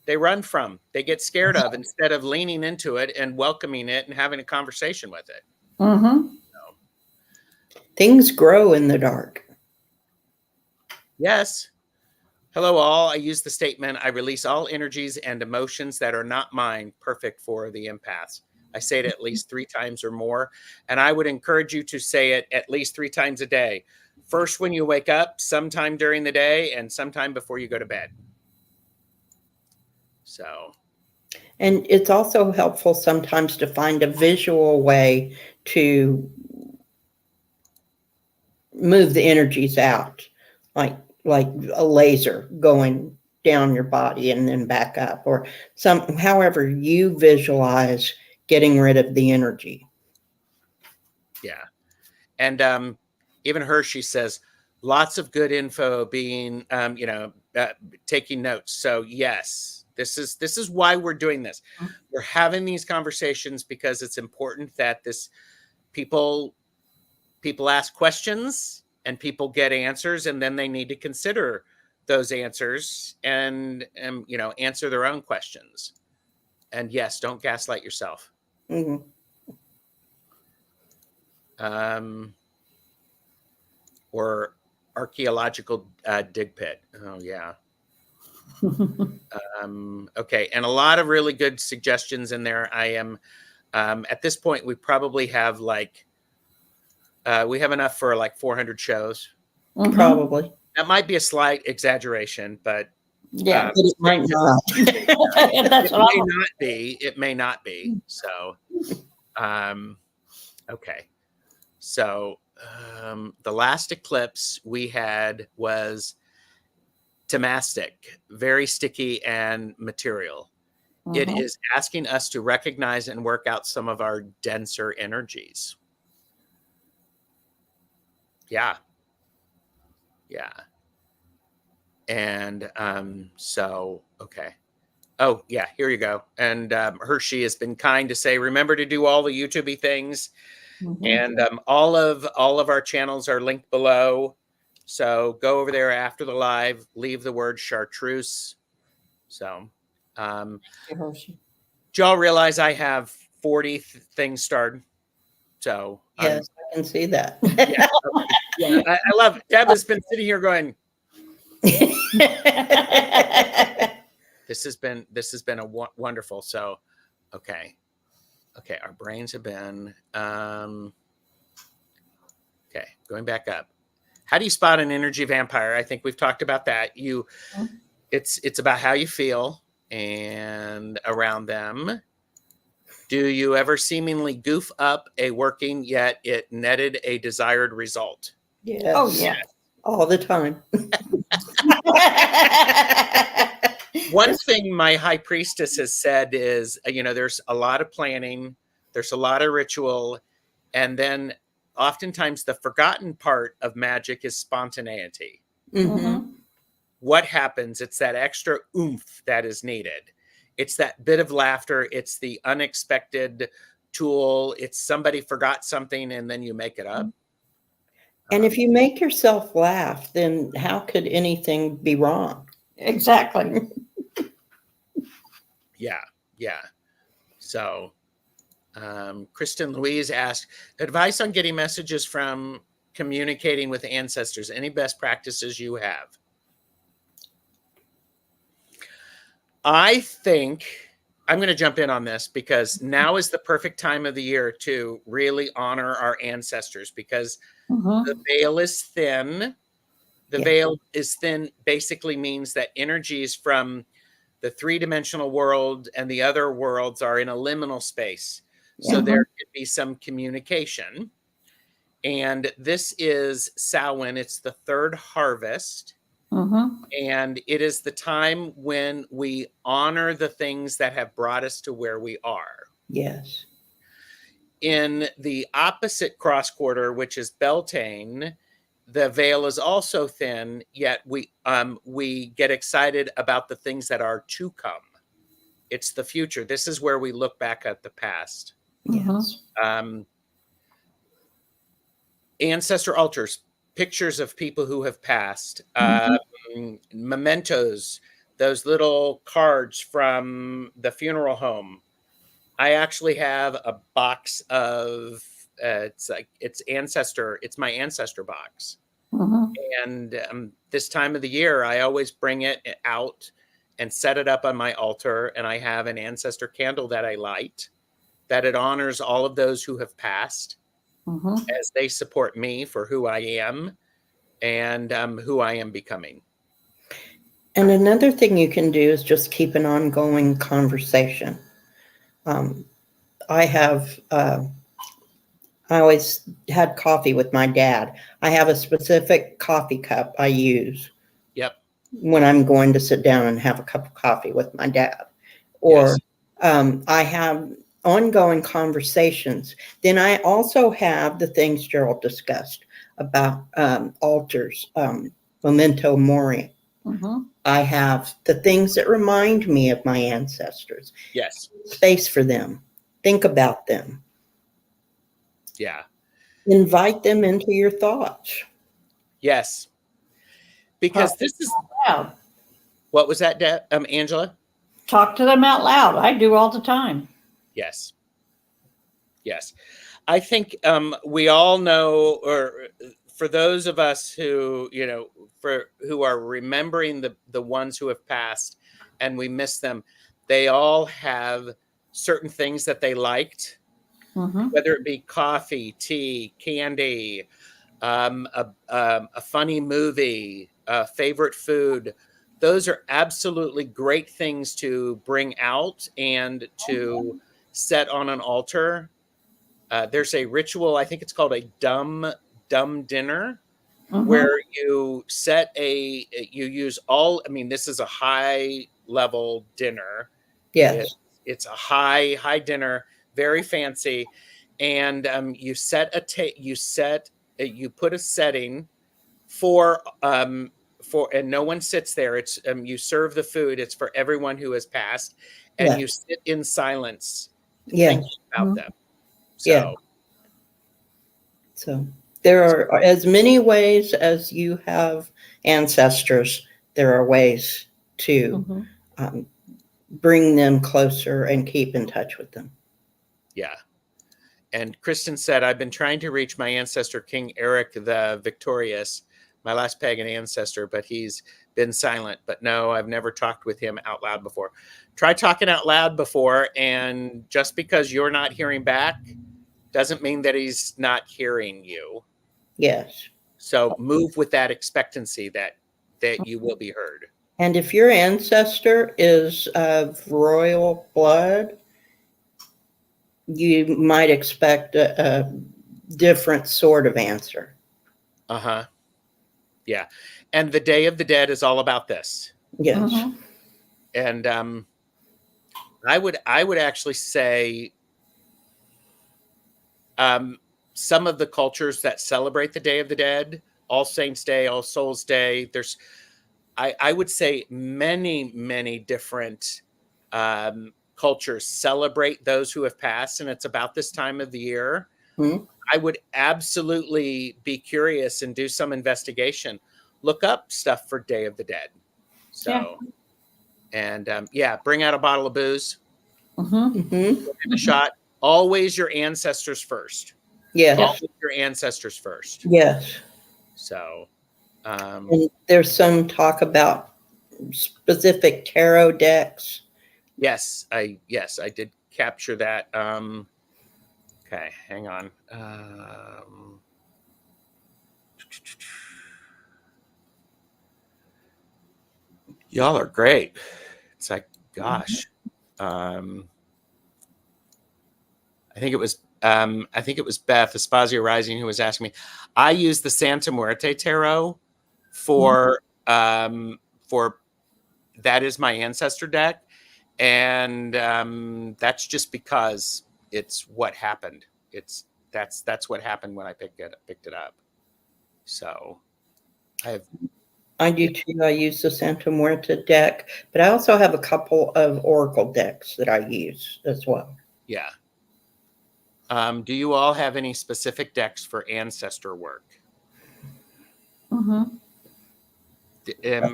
they run from, they get scared of, instead of leaning into it and welcoming it and having a conversation with it. Mm-hmm. Things grow in the dark. Yes. Hello, all. I use the statement, I release all energies and emotions that are not mine, perfect for the empaths. I say it at least 3 times or more. And I would encourage you to say it at least 3 times a day. First, when you wake up, sometime during the day, and sometime before you go to bed. So. And it's also helpful sometimes to find a visual way to move the energies out, like a laser going down your body and then back up, or however you visualize getting rid of the energy. Yeah. And even her, she says, lots of good info being, taking notes. So yes, this is why we're doing this. We're having these conversations because it's important that people ask questions and people get answers, and then they need to consider those answers and answer their own questions. And yes, don't gaslight yourself. Mm-hmm. Or archaeological dig pit. Oh yeah. Okay, and a lot of really good suggestions in there. I am at this point we probably have we have enough for like 400 shows. Mm-hmm. Probably. That might be a slight exaggeration, but yeah, but it might not. That's what it may not be. It may not be. So, okay. So the last eclipse we had was Temastic, very sticky and material. It is asking us to recognize and work out some of our denser energies. Yeah. Yeah. And so, okay. Oh, yeah, here you go. And Hershey has been kind to say, remember to do all the YouTube things. Mhm. And all of our channels are linked below. So go over there after the live, leave the word chartreuse. So Hershey. do y'all realize I have 40 things started? So Yes, I can see that. yeah, yeah, I love it. Deb has been sitting here going, this has been a wonderful. So okay, our brains have been okay, going back up. How do you spot an energy vampire? I think we've talked about that. It's about how you feel and around them. Do you ever seemingly goof up a working, yet it netted a desired result? Yes. Oh, yeah. All the time. One thing my high priestess has said is, there's a lot of planning, there's a lot of ritual, and then oftentimes the forgotten part of magic is spontaneity. Mm-hmm. What happens? It's that extra oomph that is needed. It's that bit of laughter. It's the unexpected tool. It's somebody forgot something and then you make it up. And if you make yourself laugh, then how could anything be wrong? Exactly. Yeah. So, Kristen Louise asked, advice on getting messages from communicating with ancestors. Any best practices you have? I think I'm going to jump in on this because now is the perfect time of the year to really honor our ancestors because the veil is thin. The veil is thin basically means that energies from the three-dimensional world and the other worlds are in a liminal space. So there could be some communication. And this is Samhain. It's the third harvest. And it is the time when we honor the things that have brought us to where we are. Yes. In the opposite cross quarter, which is Beltane, the veil is also thin, yet we get excited about the things that are to come. It's the future. This is where we look back at the past. Yes. Ancestor altars, pictures of people who have passed, mementos, those little cards from the funeral home. I actually have a box of it's my ancestor box. And this time of the year, I always bring it out and set it up on my altar. And I have an ancestor candle that I light, that it honors all of those who have passed as they support me for who I am and who I am becoming. And another thing you can do is just keep an ongoing conversation. I always had coffee with my dad. I have a specific coffee cup I use. Yep. When I'm going to sit down and have a cup of coffee with my dad. Or I have ongoing conversations. Then I also have the things Gerald discussed about altars, memento mori. I have the things that remind me of my ancestors. Yes. Space for them. Think about them. Yeah. Invite them into your thoughts. Yes. Because this is loud. What was that, Angela? Talk to them out loud. I do all the time. Yes. I think we all know, or for those of us who, who are remembering the ones who have passed and we miss them, they all have certain things that they liked, whether it be coffee, tea, candy, a funny movie, favorite food. Those are absolutely great things to bring out and to set on an altar. There's a ritual, I think it's called a dumb dinner, where you use this is a hh level dinner. Yes. It's a high dinner, very fancy. And you set you put a setting for and no one sits there. It's you serve the food. It's for everyone who has passed, and Yeah. you sit in silence Yeah. thinking about them. Yeah. So So there are as many ways as you have ancestors, there are ways to Mhm. bring them closer and keep in touch with them. yeah. And Kristen said, I've been trying to reach my ancestor, King Eric the Victorious, my last pagan ancestor, but he's been silent. But no, I've never talked with him out loud before. Try talking out loud before, and just because you're not hearing back doesn't mean that he's not hearing you. Yes. So move with that expectancy that you will be heard. And if your ancestor is of royal blood, you might expect a different sort of answer. Uh-huh. Yeah. And the Day of the Dead is all about this. Yes. Mhm. And I would actually say some of the cultures that celebrate the Day of the Dead, All Saints Day, All Souls Day, there's I would say many different cultures celebrate those who have passed, and it's about this time of the year. Hmm. I would absolutely be curious and do some investigation. Look up stuff for Day of the Dead. So, and bring out a bottle of booze, Mhm. Hmm. give it a shot. Always your ancestors first. Yes. Always your ancestors first. Yes. So, And there's some talk about specific tarot decks. yes, I did capture that. Okay, hang on. Y'all are great. It's like, gosh. I think it was Beth Espazio Rising who was asking me. I use the Santa Muerte tarot for that is my ancestor deck, and that's just because it's what happened. That's what happened when I picked it up. So I do too. I use the Santa Muerte deck, but I also have a couple of oracle decks that I use as well. yeah. Do you all have any specific decks for ancestor work? Mhm.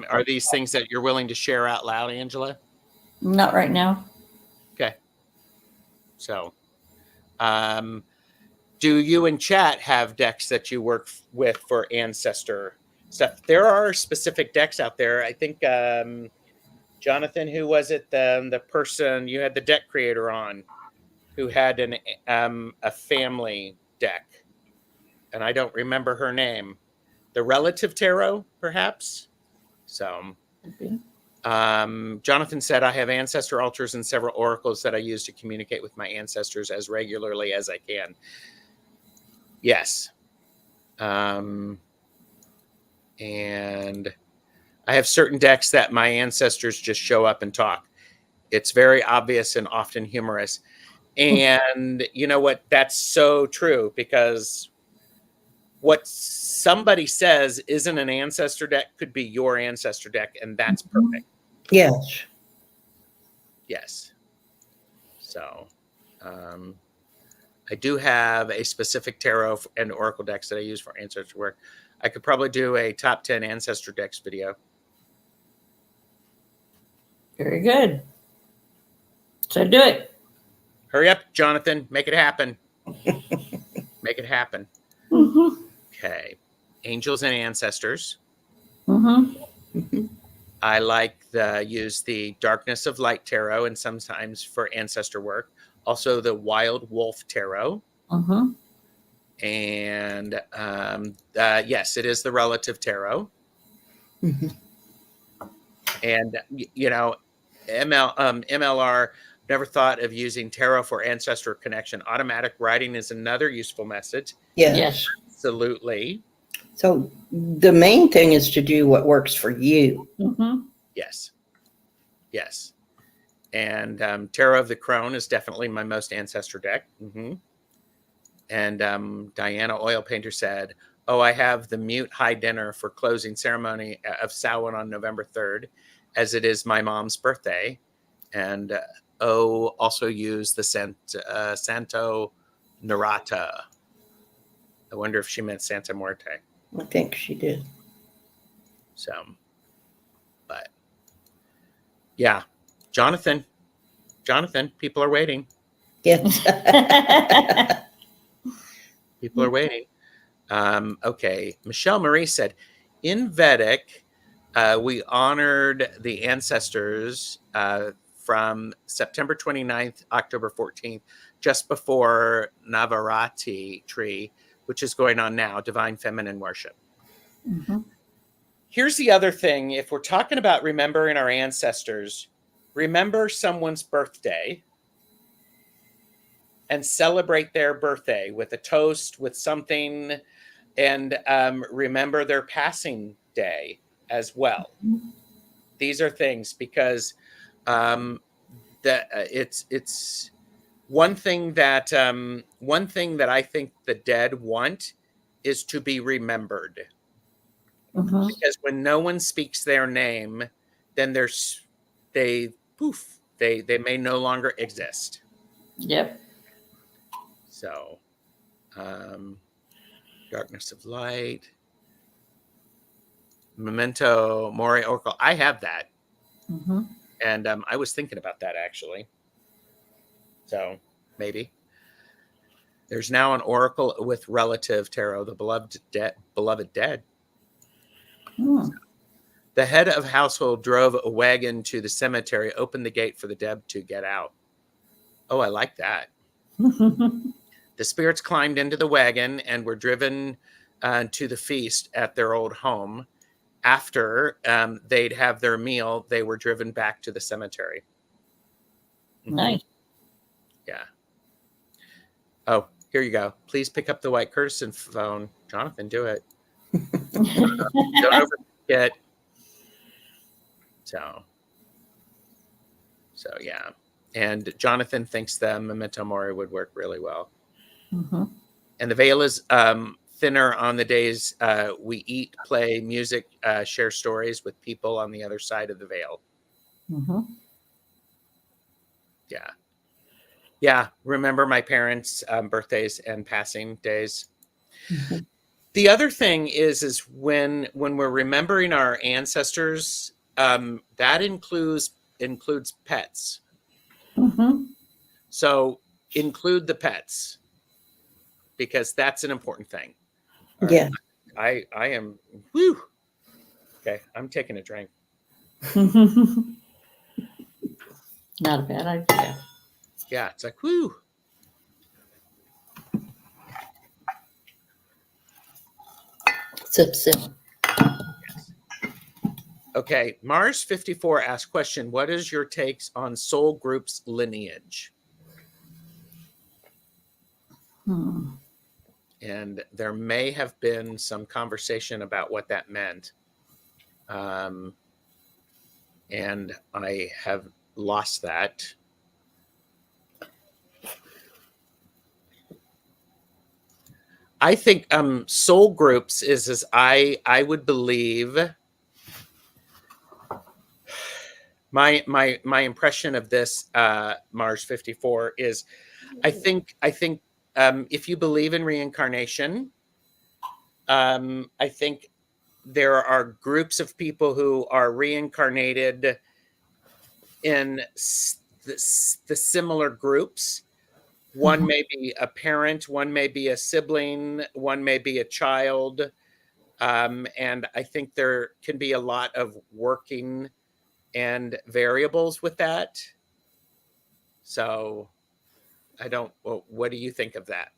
Are these things that you're willing to share out loud, Angela? Not right now. Okay. So, do you in chat have decks that you work with for ancestor stuff? There are specific decks out there. I think Jonathan, who was it? The person you had the deck creator on, who had a family deck, and I don't remember her name. The Relative Tarot, perhaps. So, Jonathan said, I have ancestor altars and several oracles that I use to communicate with my ancestors as regularly as I can. Yes. And I have certain decks that my ancestors just show up and talk. It's very obvious and often humorous. And you know what? That's so true, because what somebody says isn't an ancestor deck could be your ancestor deck, and that's perfect. Yes. Yes. So, I do have a specific tarot and oracle decks that I use for ancestor work. I could probably do a top 10 ancestor decks video. Very good. So do it. Hurry up, Jonathan. Make it happen. Make it happen. Mhm. Okay. Angels and ancestors. Mhm. I like use the Darkness of Light tarot, and sometimes for ancestor work. Also the Wild Wolf tarot. Mhm. And yes, it is the Relative tarot. Mhm. And you know, MLR never thought of using tarot for ancestor connection. Automatic writing is another useful message. Yes. Yes. Absolutely. So the main thing is to do what works for you. Mhm. Yes. Yes. And Tarot of the Crone is definitely my most ancestor deck. And Diana Oil Painter said, Oh, I have the mute high dinner for closing ceremony of Samhain on November 3rd, as it is my mom's birthday. And also use the Santo Narata. I wonder if she meant Santa Muerte. I think she did. So, but yeah, Jonathan, people are waiting. Yes. People are waiting. Okay. Michelle Marie said, in Vedic, we honored the ancestors from September 29th, October 14th, just before Navaratri tree, which is going on now, divine feminine worship. Mhm. Here's the other thing. If we're talking about remembering our ancestors, remember someone's birthday and celebrate their birthday with a toast, with something, and remember their passing day as well. These are things because it's one thing that I think the dead want is to be remembered. Mhm. Because when no one speaks their name, then they may no longer exist. Yep. So, darkness of light, memento mori oracle. I have that, Mhm. and I was thinking about that actually. So maybe there's now an oracle with relative tarot, the beloved dead. Hmm. The head of household drove a wagon to the cemetery, opened the gate for the dead to get out. Oh, I like that. The spirits climbed into the wagon and were driven to the feast at their old home. After they'd have their meal, they were driven back to the cemetery. Nice. Yeah. Oh, here you go. Please pick up the White Curtisan phone. Jonathan, do it. Don't overget. So yeah. And Jonathan thinks the memento mori would work really well. Mhm. And the veil is thinner on the days we eat, play music, share stories with people on the other side of the veil. Mhm. Yeah. Yeah. Remember my parents' birthdays and passing days. Mhm. The other thing is when we're remembering our ancestors, that includes pets. Mhm. So include the pets because that's an important thing. All Yeah. right. I am. Whew. Okay, I'm taking a drink. Not a bad idea. Yeah, it's like whoo. Sip, sip. Yes. Okay, Mars 54 asks question, what is your takes on soul group's lineage? Hmm. And there may have been some conversation about what that meant. And I have lost that. I think soul groups is I would believe my impression of this Mars 54 is I think if you believe in reincarnation, I think there are groups of people who are reincarnated in the similar groups. One may be a parent, one may be a sibling, one may be a child. And I think there can be a lot of working and variables with that. So what do you think of that?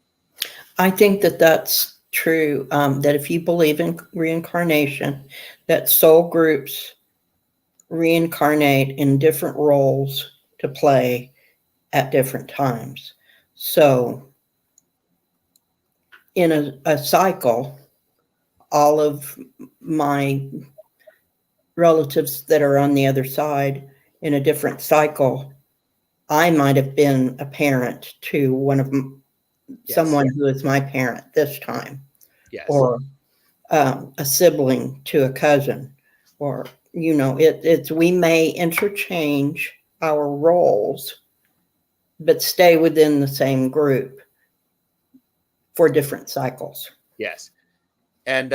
I think that that's true. That if you believe in reincarnation, that soul groups reincarnate in different roles to play at different times. So in a cycle, all of my relatives that are on the other side in a different cycle, I might have been a parent to one of Yes. someone who is my parent this time. Yes. Or a sibling to a cousin, or, it's, we may interchange our roles, but stay within the same group for different cycles. Yes. And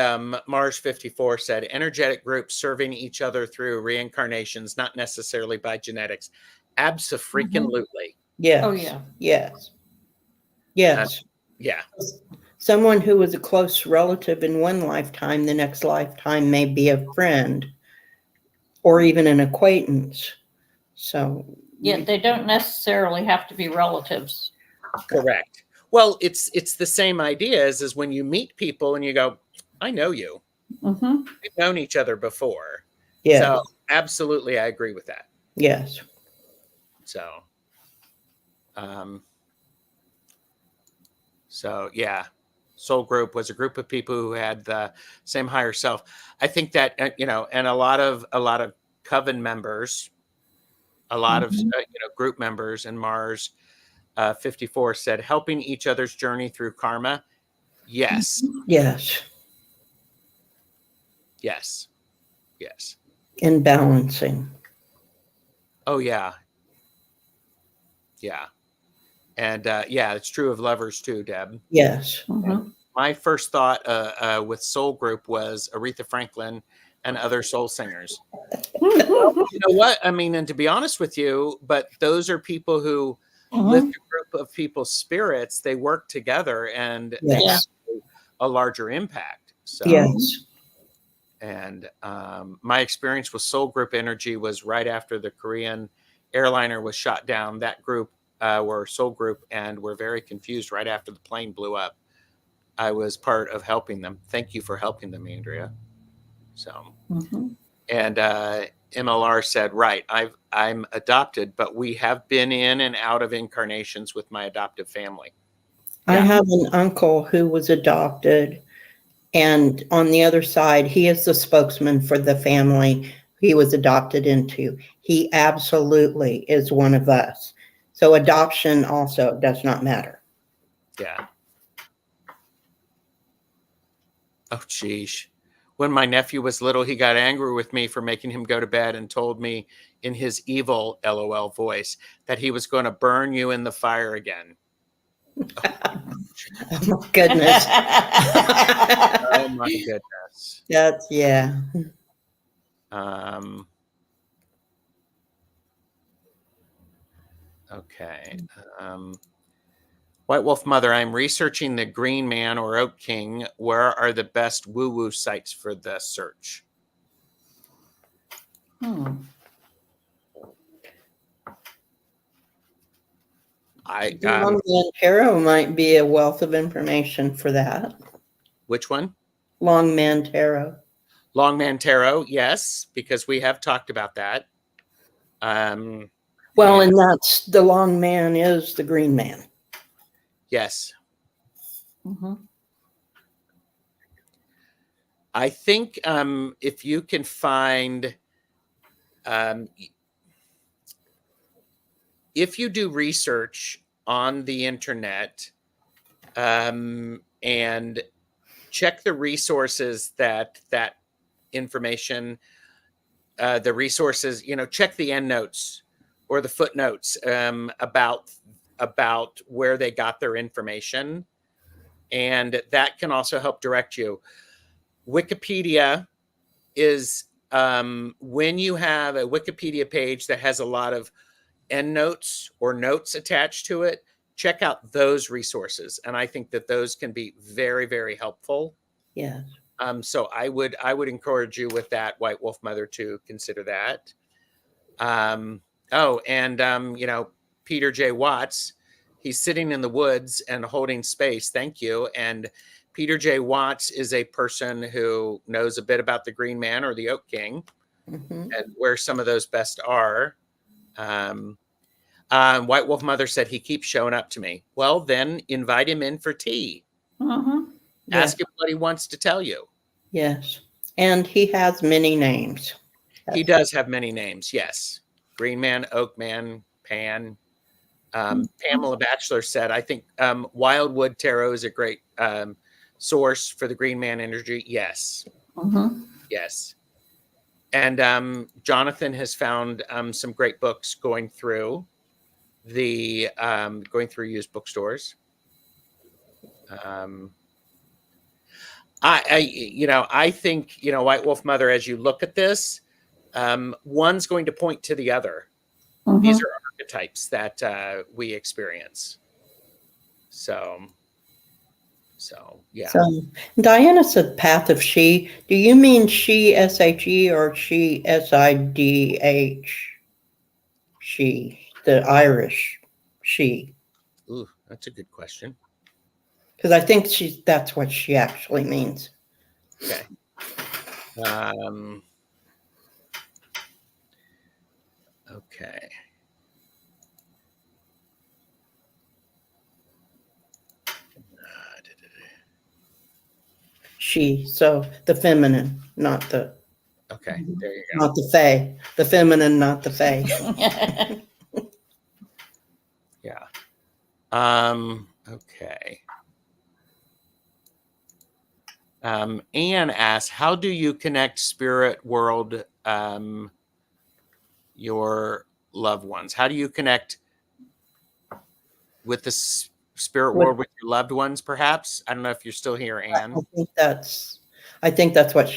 Mars 54 said, energetic groups serving each other through reincarnations, not necessarily by genetics. Abso-freaking-lutely. Yes. Oh, yeah. Yes. Yes. Yeah. Someone who was a close relative in one lifetime, the next lifetime may be a friend or even an acquaintance. So, Yeah, they don't necessarily have to be relatives. Correct. Well, it's the same idea as when you meet people and you go, I know you. Mm-hmm. We've known each other before. yes. So absolutely, I agree with that. Yes. So yeah, soul group was a group of people who had the same higher self. I think that and a lot of coven members, a lot of group members, and Mars 54 said helping each other's journey through karma. Yes. Yes. Yes. Yes. In balancing. Oh yeah. Yeah. And it's true of lovers too, Deb. Yes. Mm-hmm. My first thought with soul group was Aretha Franklin and other soul singers. You know what? I mean, and to be honest with you, but those are people who lift a group of people's spirits. They work together and they have a larger impact. So, yes. And my experience with soul group energy was right after the Korean airliner was shot down. That group were soul group and were very confused right after the plane blew up. I was part of helping them. Thank you for helping them, Andrea. So, and MLR said, right, I'm adopted, but we have been in and out of incarnations with my adoptive family. I have an uncle who was adopted, and on the other side, he is the spokesman for the family he was adopted into. He absolutely is one of us. So adoption also does not matter. Yeah. Oh, geez. When my nephew was little, he got angry with me for making him go to bed and told me in his evil LOL voice that he was going to burn you in the fire again. Oh my goodness. Oh my goodness. That's, yeah. Okay. White Wolf Mother, I'm researching the Green Man or Oak King. Where are the best woo-woo sites for the search? Long Man Tarot might be a wealth of information for that. Which one? Long Man Tarot. Long Man Tarot, yes, because we have talked about that. Well, and that's the Long Man is the Green Man. Yes. I think if you can find, if you do research on the internet and check the resources that information, the resources, check the endnotes or the footnotes about where they got their information. And that can also help direct you. Wikipedia is when you have a Wikipedia page that has a lot of endnotes or notes attached to it, check out those resources. And I think that those can be very, very helpful. Yeah. So I would encourage you with that, White Wolf Mother, to consider that. Peter J. Watts, he's sitting in the woods and holding space. Thank you. And Peter J. Watts is a person who knows a bit about the Green Man or the Oak King and where some of those best are. White Wolf Mother said he keeps showing up to me. Well, then invite him in for tea. Ask him what he wants to tell you. Yes. And he has many names. He does have many names, yes. Green Man, Oak Man, Pan. Pamela Batchelor said, I think Wildwood Tarot is a great source for the green man energy? Yes. Mhm. Yes. And Jonathan has found some great books going through used bookstores. I think, White Wolf Mother, as you look at this, one's going to point to the other. These Mhm. are archetypes that we experience. So yeah. So Diana said path of she. Do you mean she SHE or she SIDH? She, the Irish she. Ooh, that's a good question. Because I think that's what she actually means. Okay. Okay. She, so the feminine, not the Okay. There you go. not the fae. The feminine, not the fae. Yeah. Okay. Anne asks, how do you connect spirit world, your loved ones? How do you connect with the spirit world with your loved ones, perhaps? I don't know if you're still here, Anne. I think that's what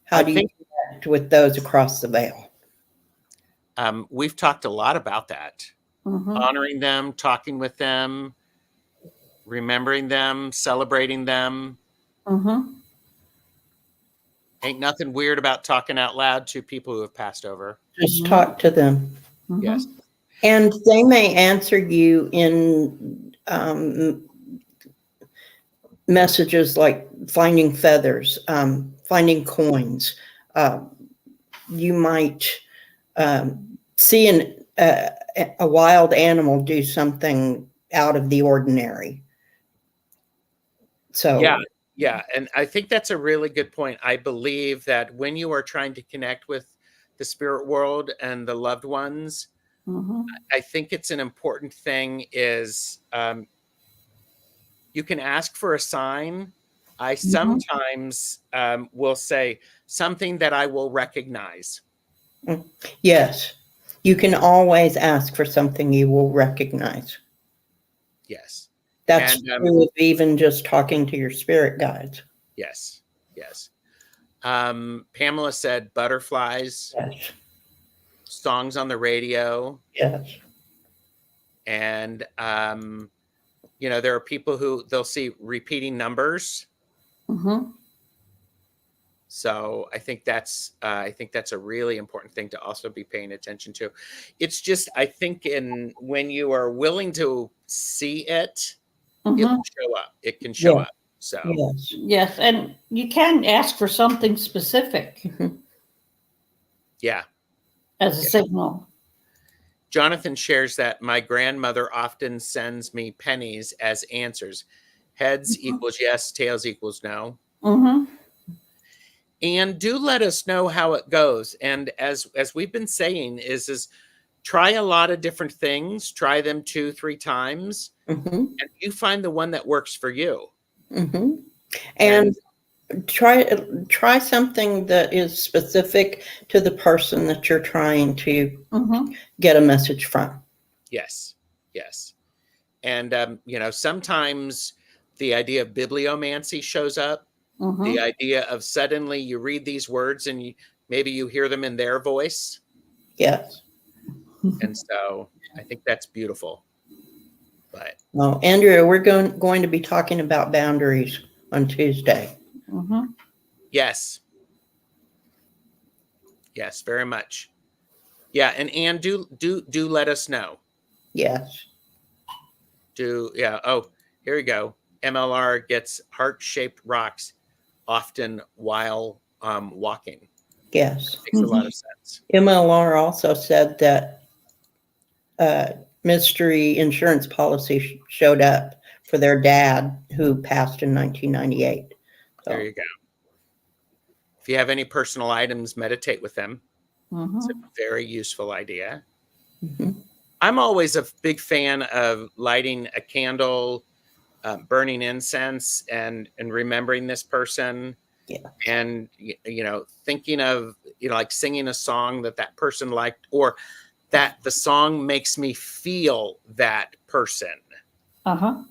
how do you connect with those across the veil? We've talked a lot about that. Honoring them, talking with them, remembering them, celebrating them. Ain't nothing weird about talking out loud to people who have passed over. Just talk to them. Yes. And they may answer you in messages like finding feathers, finding coins. You might see a wild animal do something out of the ordinary. So yeah, and I think that's a really good point. I believe that when you are trying to connect with the spirit world and the loved ones, I think it's an important thing is you can ask for a sign. I sometimes will say something that I will recognize. yes, you can always ask for something you will recognize. Yes. That's true of even just talking to your spirit guides. Yes. Yes. Pamela said butterflies, Yes. songs on the radio. Yes. And, there are people who they'll see repeating numbers. So I think that's a really important thing to also be paying attention to. It's just, I think when you are willing to see it, it will show up. It can show up. So yes, and you can ask for something specific. Yeah. As a signal. Jonathan shares that my grandmother often sends me pennies as answers. Heads equals yes, tails equals no. And do let us know how it goes. And as we've been saying, is try a lot of different things. Try them 2-3 times, and you find the one that works for you. And try something that is specific to the person that you're trying to get a message from. Yes, yes. And sometimes the idea of bibliomancy shows up. The idea of suddenly you read these words and maybe you hear them in their voice. Yes. And so I think that's beautiful. But Andrea, we're going to be talking about boundaries on Tuesday. Yes. Yes, very much. Yeah, and Anne, do let us know. Yes. Oh, here we go. MLR gets heart-shaped rocks often while walking. Yes. Makes a lot of sense. MLR also said that mystery insurance policy showed up for their dad who passed in 1998. There you go. If you have any personal items, meditate with them. It's a very useful idea. I'm always a big fan of lighting a candle, burning incense, and remembering this person. Yeah. And thinking of like singing a song that person liked, or that the song makes me feel that person. Uh-huh.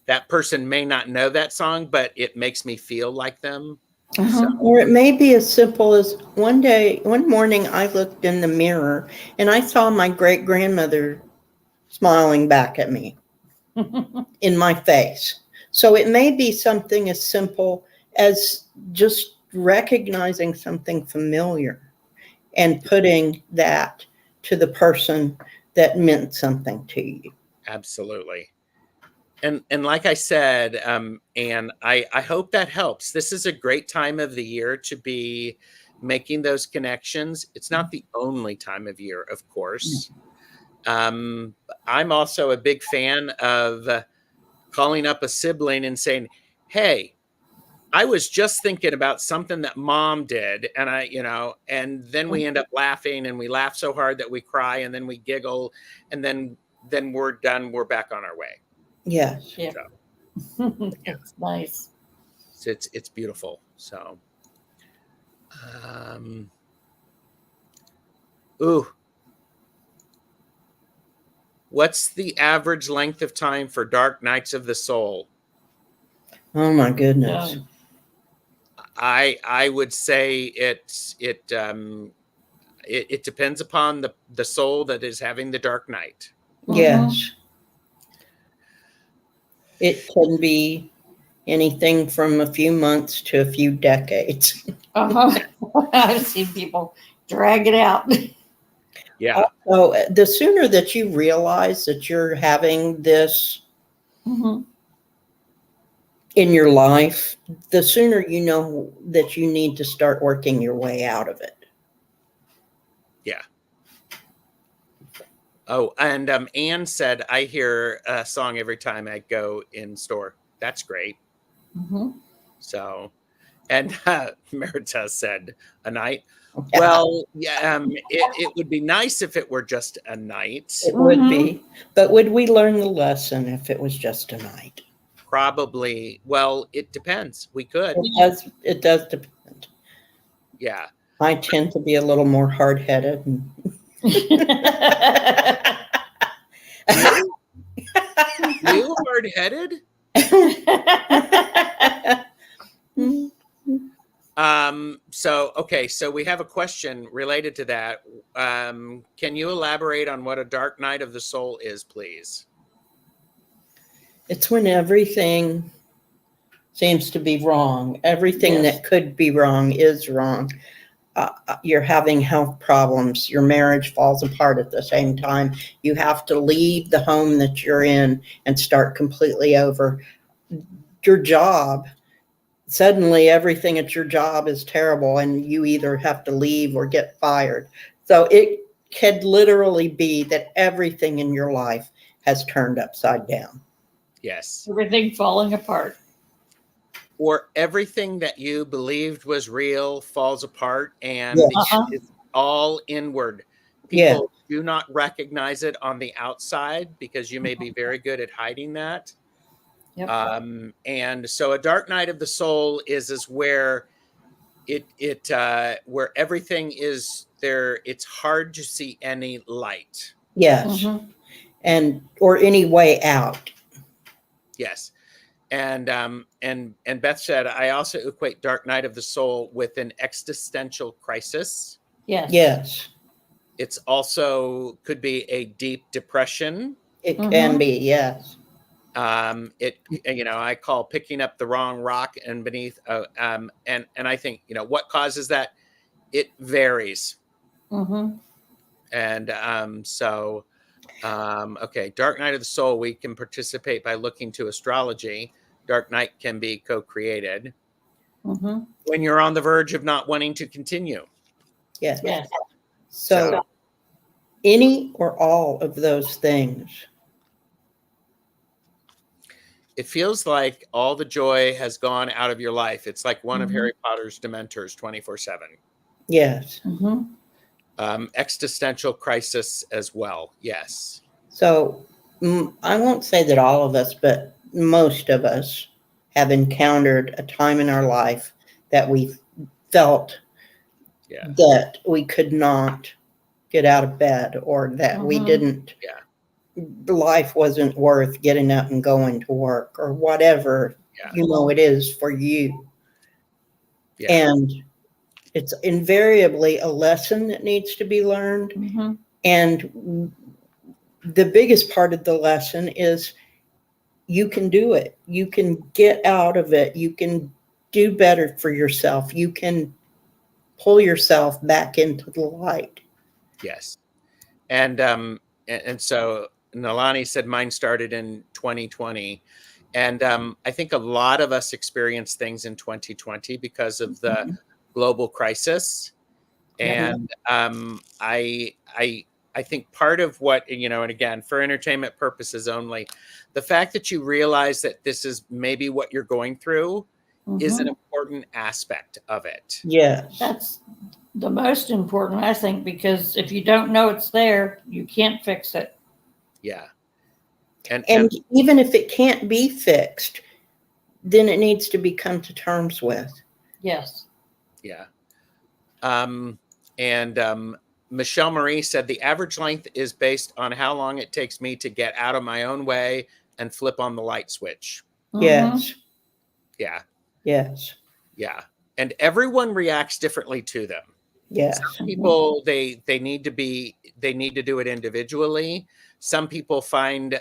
That person may not know that song, but it makes me feel like them. Uh-huh. Or it may be as simple as one morning I looked in the mirror and I saw my great grandmother smiling back at me in my face. So it may be something as simple as just recognizing something familiar and putting that to the person that meant something to you. Absolutely. And like I said, and I hope that helps. This is a great time of the year to be making those connections. It's not the only time of year, of course. I'm also a big fan of calling up a sibling and saying, "Hey, I was just thinking about something that mom did," and and then we end up laughing, and we laugh so hard that we cry, and then we giggle, and then we're done. We're back on our way. Yes. Yeah. So, That's nice. it's beautiful. So, ooh, what's the average length of time for dark nights of the soul? Oh my goodness. Yeah. I would say it depends upon the soul that is having the dark night. Yes. It can be anything from a few months to a few decades. Uh-huh. I've seen people drag it out. Yeah. So the sooner that you realize that you're having this Mhm. in your life, the sooner you know that you need to start working your way out of it. Yeah. Oh, and Anne said, I hear a song every time I go in store. That's great. Mhm. So, and Merita said, a night. Yeah. Well, yeah, it would be nice if it were just a night. It would be. But would we learn the lesson if it was just a night? Probably. Well, it depends. We could. It does depend. Yeah. I tend to be a little more hard-headed. You hard-headed? So we have a question related to that. Can you elaborate on what a dark night of the soul is, please? It's when everything seems to be wrong. Everything Yes. that could be wrong is wrong. You're having health problems. Your marriage falls apart at the same time. You have to leave the home that you're in and start completely over. Your job, suddenly everything at your job is terrible and you either have to leave or get fired. So it could literally be that everything in your life has turned upside down. Yes. Everything falling apart. Or everything that you believed was real falls apart, and Yes. it's all inward. Yeah. People do not recognize it on the outside because you may be very good at hiding that. Yep. And so a dark night of the soul is where where everything is there. It's hard to see any light. Yes. Mhm. And or any way out. Yes. And Beth said, I also equate dark night of the soul with an existential crisis. Yes. Yes. It's also could be a deep depression. It can be, yes. I call picking up the wrong rock and beneath, and I think, what causes that? It varies. Mhm. And okay, dark night of the soul, we can participate by looking to astrology. Dark night can be co-created Mhm. when you're on the verge of not wanting to continue. Yes. Yes. So any or all of those things. It feels like all the joy has gone out of your life. It's like one of Harry Potter's Dementors 24/7. Yes. Mhm. Existential crisis as well. Yes. So I won't say that all of us, but most of us have encountered a time in our life that we felt Yeah. that we could not get out of bed, or that we Mhm. didn't, Yeah. life wasn't worth getting up and going to work, or whatever, Yeah. it is for you. Yeah. And it's invariably a lesson that needs to be learned. Mhm. And the biggest part of the lesson is you can do it. You can get out of it. You can do better for yourself. You can pull yourself back into the light. Yes. And so Nalani said mine started in 2020. And I think a lot of us experienced things in 2020 because of the global crisis. Yeah. And I think part of what, and again, for entertainment purposes only, the fact that you realize that this is maybe what you're going through is an Mhm. important aspect of it. Yes. That's the most important, I think, because if you don't know it's there, you can't fix it. Yeah. And And even if it can't be fixed, then it needs to be come to terms with. Yes. yeah. And Michelle Marie said the average length is based on how long it takes me to get out of my own way and flip on the light switch. Mhm. Yes. Yeah. Yes. Yeah. And everyone reacts differently to them. Yes. Some people they need to do it individually. Some people find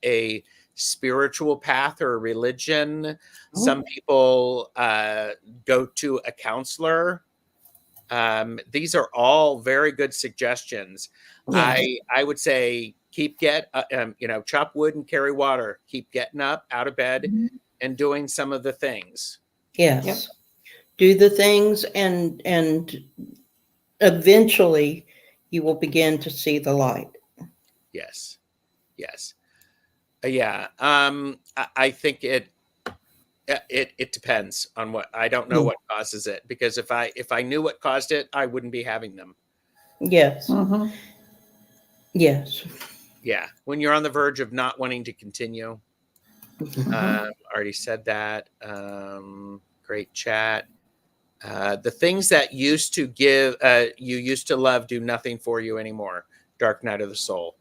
a spiritual path or a religion. Some people go to a counselor. These are all very good suggestions. Yes. I would say chop wood and carry water. Keep getting up out of bed Mhm. and doing some of the things. Yes. Yep. Do the things, and eventually you will begin to see the light. Yes. Yes. Yeah. I think it depends on what. I don't know what causes it, because if I knew what caused it, I wouldn't be having them. Yes. Mhm. Yes. Yeah. When you're on the verge of not wanting to continue. Mhm. Already said that. Great chat. The things that you used to love do nothing for you anymore. Dark Night of the Soul.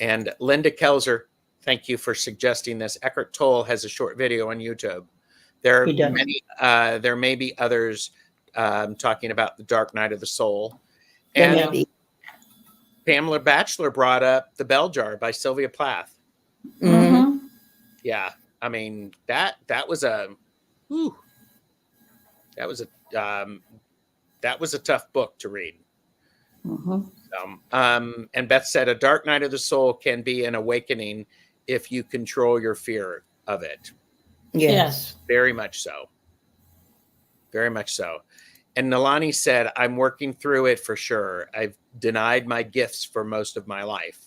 And Linda Kelzer, thank you for suggesting this. Eckhart Tolle has a short video on YouTube. There are He does. many. There may be others talking about the Dark Night of the Soul. There And may be. Pamela Batchelor brought up The Bell Jar by Sylvia Plath. Mhm. Yeah, I mean that was a, whew, that was a tough book to read. Mhm. And Beth said, a Dark Night of the Soul can be an awakening if you control your fear of it. Yes. Very much so. Very much so. And Nalani said, I'm working through it for sure. I've denied my gifts for most of my life.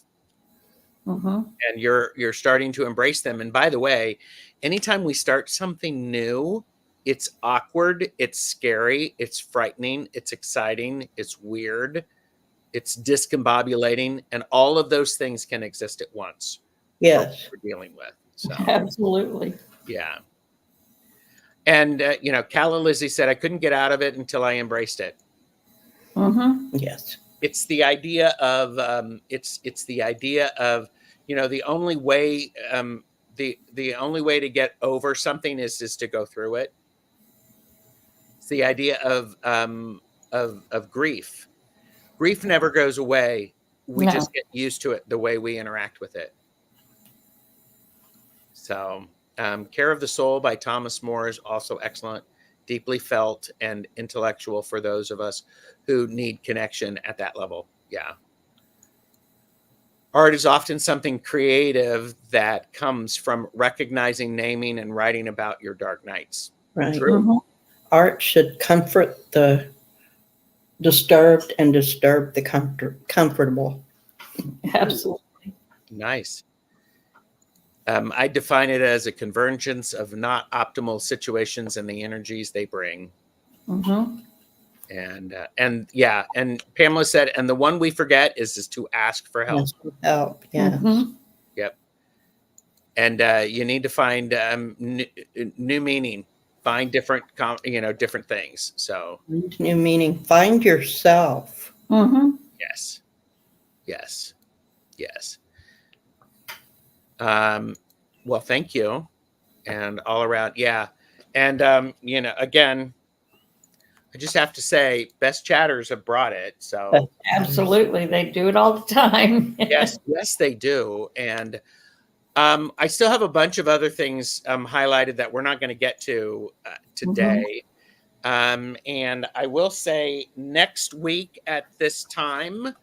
Mhm. And you're starting to embrace them. And by the way, anytime we start something new, it's awkward, it's scary, it's frightening, it's exciting, it's weird, it's discombobulating, and all of those things can exist at once for what Yes. we're dealing with. So Absolutely. yeah. And Calla Lizzie said, I couldn't get out of it until I embraced it. Mhm. Yes. It's the idea of the only way the only way to get over something is to go through it. It's the idea of grief. Grief never goes away. We No. just get used to it the way we interact with it. So, Care of the Soul by Thomas More is also excellent, deeply felt and intellectual for those of us who need connection at that level. Yeah. Art is often something creative that comes from recognizing, naming, and writing about your dark nights. Right. True. Mhm. Art should comfort the disturbed and disturb the comfortable. Absolutely. Nice. I define it as a convergence of not optimal situations and the energies they bring. Mhm. And yeah, and Pamela said, and the one we forget is to ask for help. Yes, help. Yeah. Mhm. Yep. And you need to find new meaning, find different, different things. So Find new meaning. Find yourself. Mhm. yes, yes, yes. Well, thank you, and all around, yeah. And again, I just have to say, best chatters have brought it. So Absolutely, they do it all the time. yes, yes, they do. And I still have a bunch of other things highlighted that we're not going to get to today. And I will say next week at this time,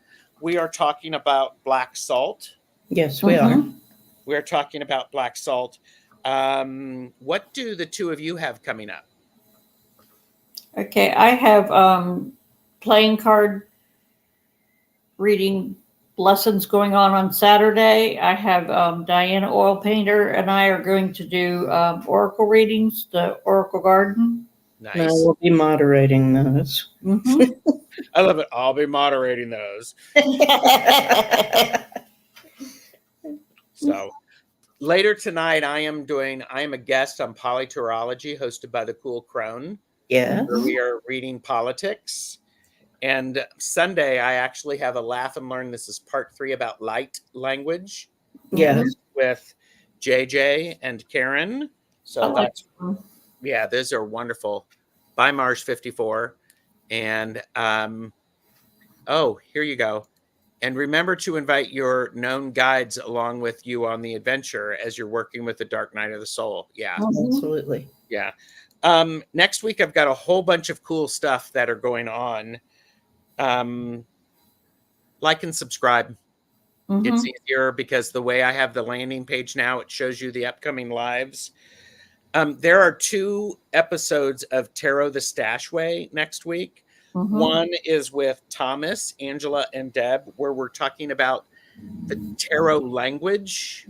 we are talking about black salt. Yes, we are. Mhm. We're talking about black salt. What do the two of you have coming up? Okay, I have playing card reading lessons going on Saturday. I have Diana Oil Painter and I are going to do oracle readings, the Oracle Garden. And I Nice. will be moderating those. Mhm. I love it. I'll be moderating those. So later tonight, I am a guest on Polytourology hosted by the Cool Crone, Yes. where we are reading politics. And Sunday, I actually have a Laugh and Learn. This is part 3 about light language Yes. with JJ and Karen. I So like that's, yeah, those are wonderful. By Mars 54. And oh, here you go. And remember to invite your known guides along with you on the adventure as you're working with the Dark Night of the Soul. Yeah. Absolutely. Yeah. Next week, I've got a whole bunch of cool stuff that are going on. Like and subscribe. It's easier because the way I have the landing page now, it shows you the upcoming lives. There are 2 episodes of Tarot the Stashway next week. One is with Thomas, Angela, and Deb, where we're talking about the tarot language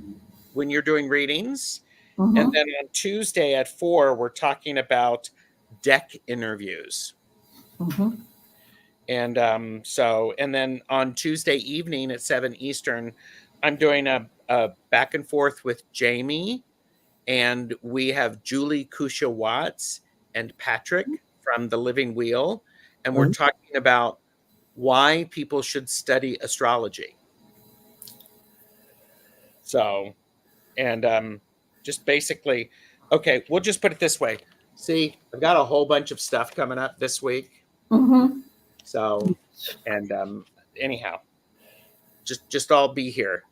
when you're doing readings. And then on Tuesday at 4, we're talking about deck interviews. And and then on Tuesday evening at 7 Eastern, I'm doing a back and forth with Jamie, and we have Julie Kusha Watts and Patrick from The Living Wheel. And we're talking about why people should study astrology. So, and just basically, okay, we'll just put it this way. See, I've got a whole bunch of stuff coming up this week. So, and anyhow, just all be here.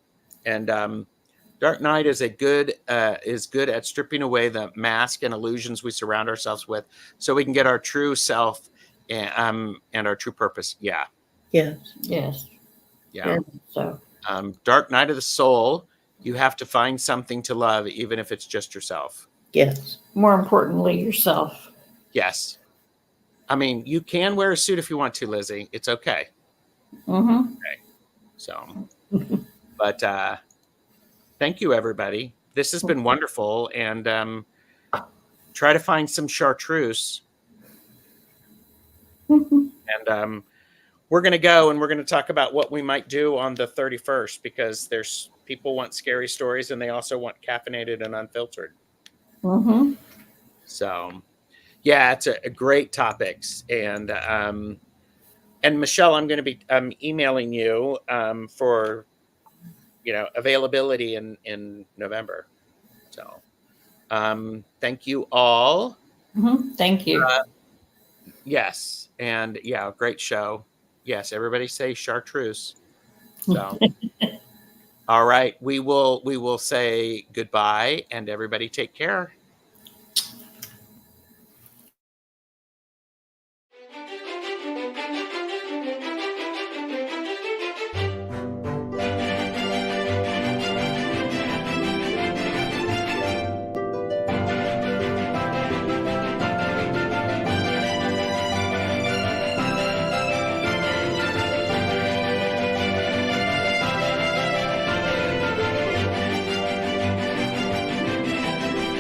And Dark Night is good at stripping away the mask and illusions we surround ourselves with, so we can get our true self and our true purpose. Yeah. Yes. Yes. Yeah. So Dark Night of the Soul. You have to find something to love, even if it's just yourself. Yes. more importantly, yourself. Yes. I mean, you can wear a suit if you want to, Lizzie. It's okay. Okay. So, but thank you, everybody. This has been wonderful. And try to find some chartreuse. And we're going to go and we're going to talk about what we might do on the 31st, because there's people want scary stories and they also want caffeinated and unfiltered. So, yeah, it's a great topics. And Michelle, I'm going to be emailing you for, availability in November. So, thank you all. Thank you. Yes. And yeah, great show. Yes. Everybody say chartreuse. So, all right. We will say goodbye and everybody take care.